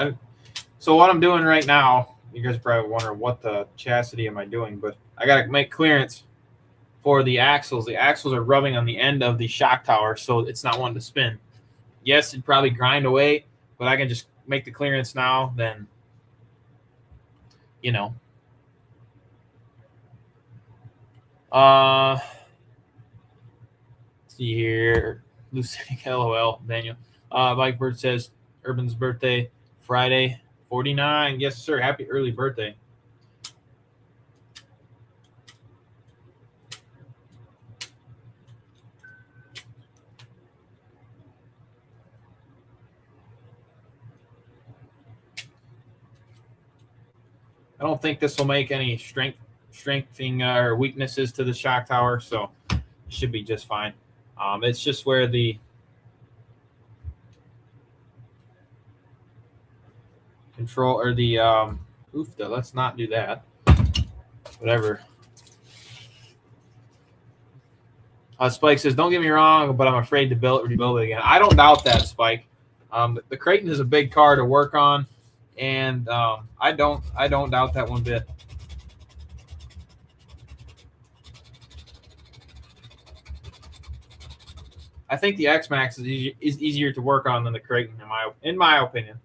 So what I'm doing right now, you guys probably wonder what the chastity am I doing, but I got to make clearance for the axles. The axles are rubbing on the end of the shock tower, so it's not wanting to spin. Yes, it'd probably grind away, but I can just make the clearance now, then, Let's see here. Lucic, LOL, Daniel. Mike Bird says, Urban's birthday, Friday, 49. Yes, sir. Happy early birthday. I don't think this will make any strengthening or weaknesses to the shock tower, so it should be just fine. It's just where the control or the let's not do that. Whatever. Spike says, "Don't get me wrong, but I'm afraid to rebuild it again." I don't doubt that, Spike. The Creighton is a big car to work on, and I don't doubt that one bit. I think the X-Max is easier to work on than the Creighton, in my opinion.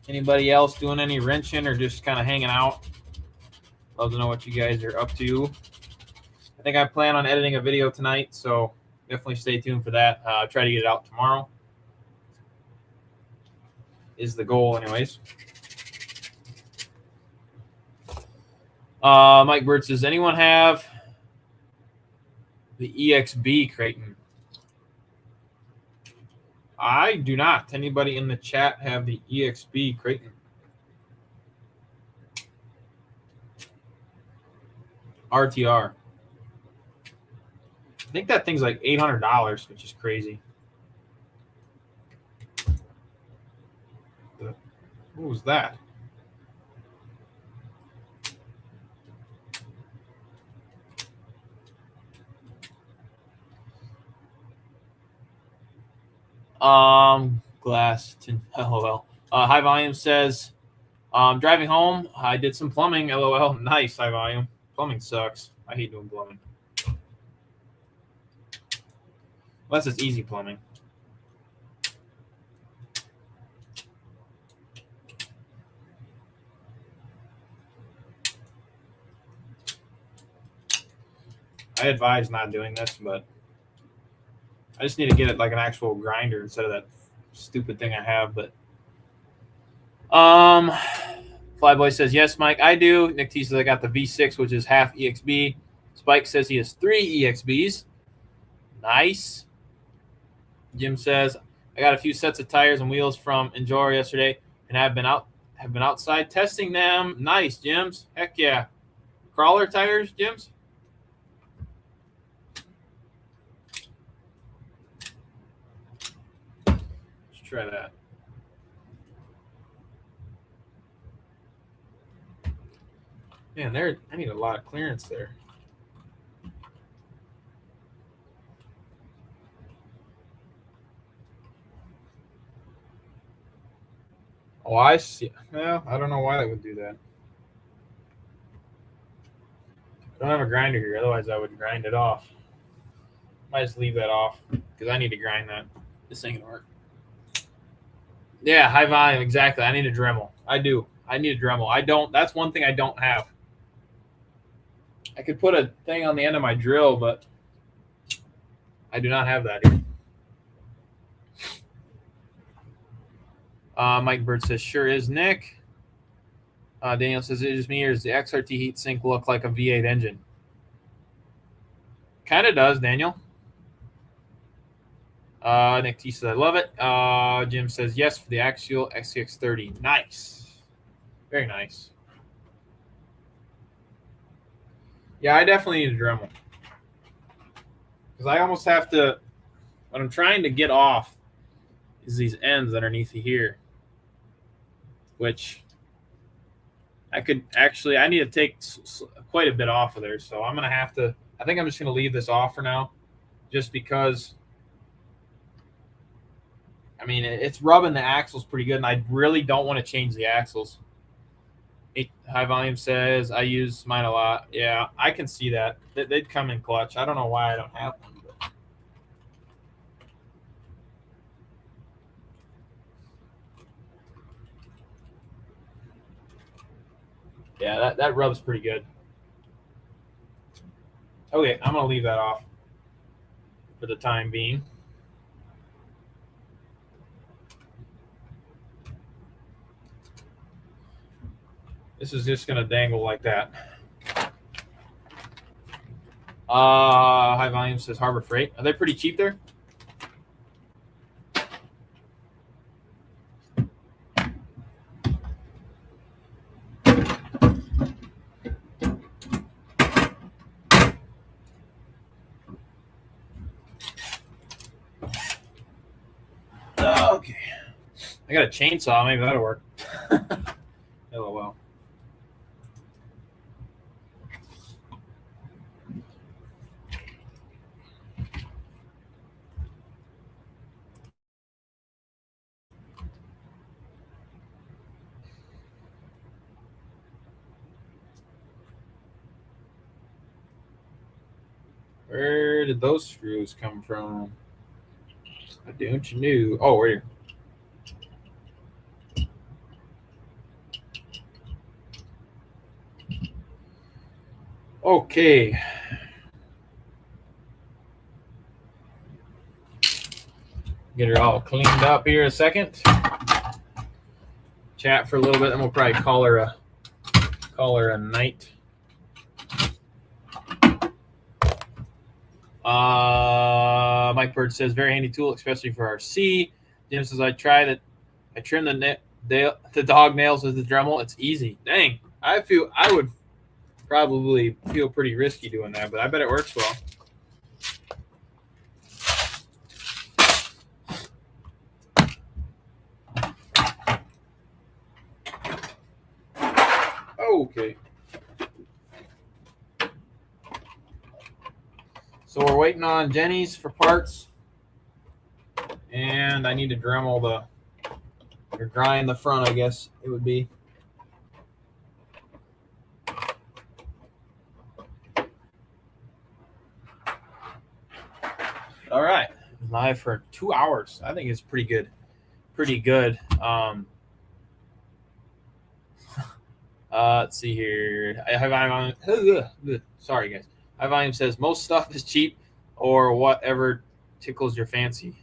Anybody else doing any wrenching or just kind of hanging out? Love to know what you guys are up to. I think I plan on editing a video tonight, so definitely stay tuned for that. I'll try to get it out tomorrow. Is the goal, anyways. Mike Bird says, "Anyone have the EXB Creighton?" I do not. Anybody in the chat have the EXB Creighton? RTR. I think that thing's like $800, which is crazy. What was that? Glass. LOL. High Volume says, "Driving home, I did some plumbing." LOL. Nice, High Volume. Plumbing sucks. I hate doing plumbing. Unless it's easy plumbing. I advise not doing this, but I just need to get it like an actual grinder instead of that stupid thing I have. But Flyboy says, "Yes, Mike, I do." Nick T says, "I got the V6, which is half EXB." Spike says he has 3 EXBs. Nice. Jim says, "I got a few sets of tires and wheels from Enjoy yesterday, and have been outside testing them." Nice, Jims. Heck yeah. Crawler tires, Jims? Let's try that. Man, I need a lot of clearance there. Oh, I see. Well, I don't know why they would do that. I don't have a grinder here, otherwise I would grind it off. Might just leave that off because I need to grind that. This ain't gonna work. Yeah, high volume, exactly. I need a Dremel. I do. I need a Dremel. I don't. That's one thing I don't have. I could put a thing on the end of my drill, but I do not have that here. Mike Bird says, sure is, Nick. Daniel says, it is me, or does the XRT heatsink look like a V8 engine? Kind of does, Daniel. Nick T says, I love it. Jim says, yes, for the Axial XCX30. Nice. Very nice. Yeah, I definitely need a Dremel. Because I almost have to, what I'm trying to get off is these ends underneath here, which I could actually, I need to take quite a bit off of there. So I'm going to have to, I think I'm just going to leave this off for now, just because, I mean, it's rubbing the axles pretty good, and I really don't want to change the axles. High volume says, I use mine a lot. Yeah, I can see that. They'd come in clutch. I don't know why I don't have one. But. Yeah, that rubs pretty good. Okay, I'm going to leave that off for the time being. This is just going to dangle like that. High volume says Harbor Freight. Are they pretty cheap there? Okay. I got a chainsaw. Maybe that'll work. LOL. Where did those screws come from? Don't you know? Oh, where? Okay. Get her all cleaned up here a second. Chat for a little bit, and we'll probably call her a night. Mike Bird says, very handy tool, especially for RC. Jim says, I trim the dog nails with the Dremel. It's easy. Dang, I would probably feel pretty risky doing that, but I bet it works well. Okay. So we're waiting on Jenny's for parts, and I need to Dremel or grind the front, I guess it would be. All right, live for 2 hours. I think it's pretty good. Pretty good. Let's see here. Sorry, guys. High volume says most stuff is cheap or whatever tickles your fancy.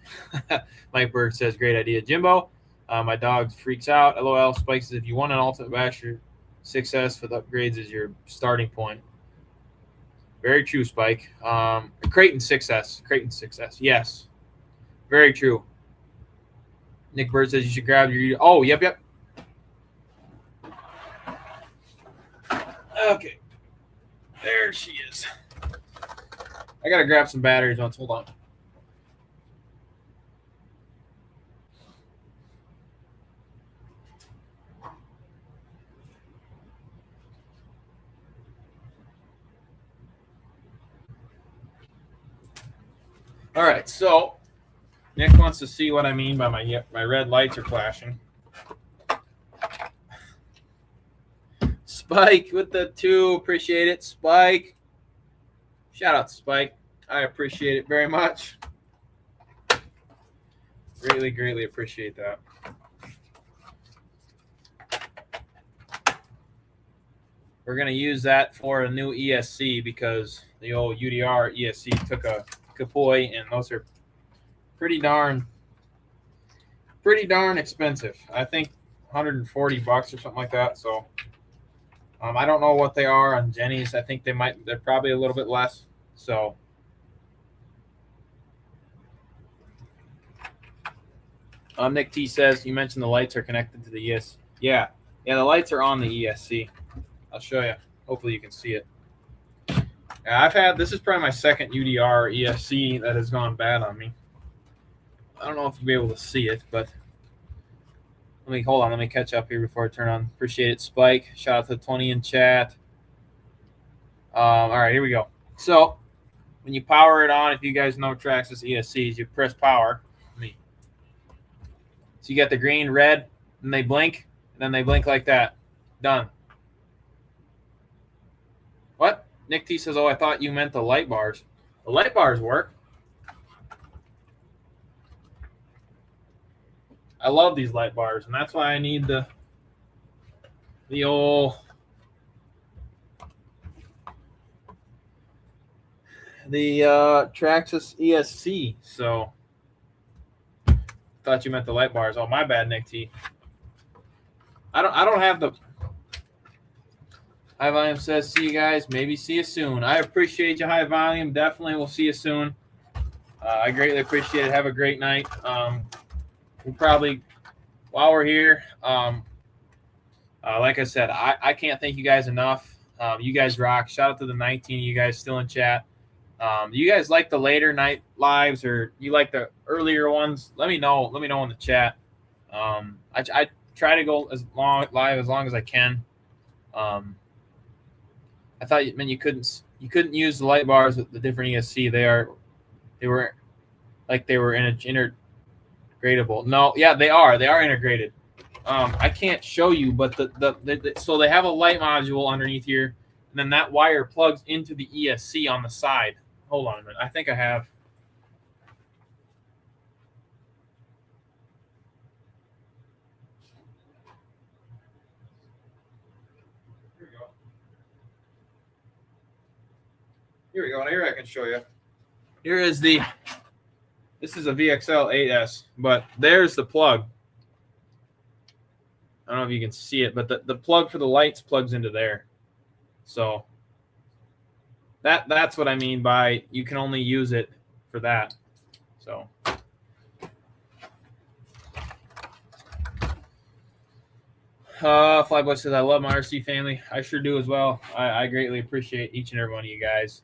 Mike Berg says, great idea, Jimbo. My dog freaks out. LOL. Spike says, if you want an Ultimate Basher 6S with upgrades is your starting point. Very true, Spike. Creighton 6S. Yes. Very true. Nick Bird says you should grab your... Oh, yep. Okay. There she is. I got to grab some batteries once. Hold on. All right, so Nick wants to see what I mean by my red lights are flashing. Spike with the 2. Appreciate it, Spike. Shout out to Spike. I appreciate it very much. Greatly, greatly appreciate that. We're going to use that for a new ESC because the old UDR ESC took a kapoi, and those are pretty darn expensive. I think $140 or something like that. So I don't know what they are on Jenny's. I think they're probably a little bit less. So Nick T says, you mentioned the lights are connected to the ESC. Yeah, the lights are on the ESC. I'll show you. Hopefully you can see it. This is probably my second UDR ESC that has gone bad on me. I don't know if you'll be able to see it, but hold on. Let me catch up here before I turn on. Appreciate it, Spike. Shout out to 20 in chat. All right, here we go. So when you power it on, if you guys know Traxxas ESCs, you press power. So you get the green, red, and they blink, and then they blink like that. Done. What? Nick T says, oh, I thought you meant the light bars. The light bars work. I love these light bars, and that's why I need the old Traxxas ESC. So thought you meant the light bars. Oh, my bad, Nick T. I don't have the High Volume says, see you guys. Maybe see you soon. I appreciate you, High Volume. Definitely we'll see you soon. I greatly appreciate it. Have a great night. We'll probably, while we're here, like I said, I can't thank you guys enough. You guys rock. Shout out to the 19 of you guys still in chat. You guys like the later night lives or you like the earlier ones? Let me know. Let me know in the chat. I try to go live as long as I can. I thought you couldn't use the light bars with the different ESC. They were integratable. No, yeah, they are integrated. I can't show you, but so they have a light module underneath here, and then that wire plugs into the ESC on the side. Hold on a minute. I think I have. Here we go. Here I can show you. Here is this is a VXL 8S, but there's the plug. I don't know if you can see it, but the plug for the lights plugs into there. So that's what I mean by you can only use it for that. So Flyboy says, I love my RC family. I sure do as well. I greatly appreciate each and every one of you guys.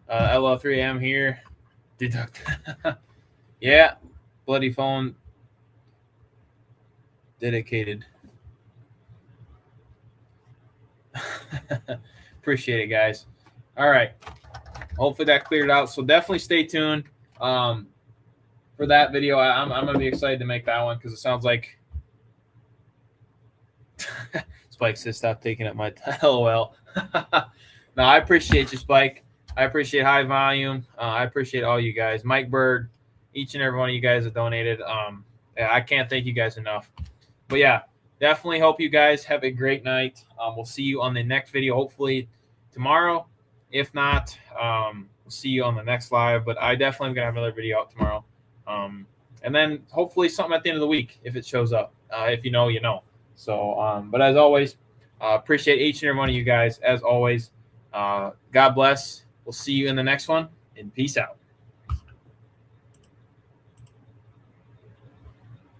LL3M here. Deduct. Yeah. Bloody phone. Dedicated. Appreciate it, guys. All right. Hopefully that cleared out. So definitely stay tuned for that video. I'm going to be excited to make that one because it sounds like Spike says stop taking up my time. LOL. No, I appreciate you, Spike. I appreciate High Volume. I appreciate all you guys. Mike Bird, each and every one of you guys have donated. I can't thank you guys enough. But yeah, definitely hope you guys have a great night. We'll see you on the next video, hopefully tomorrow. If not, we'll see you on the next live. But I definitely am going to have another video out tomorrow. And then hopefully something at the end of the week if it shows up. If you know, you know. So, but as always, appreciate each and every one of you guys. As always, God bless. We'll see you in the next one, and peace out.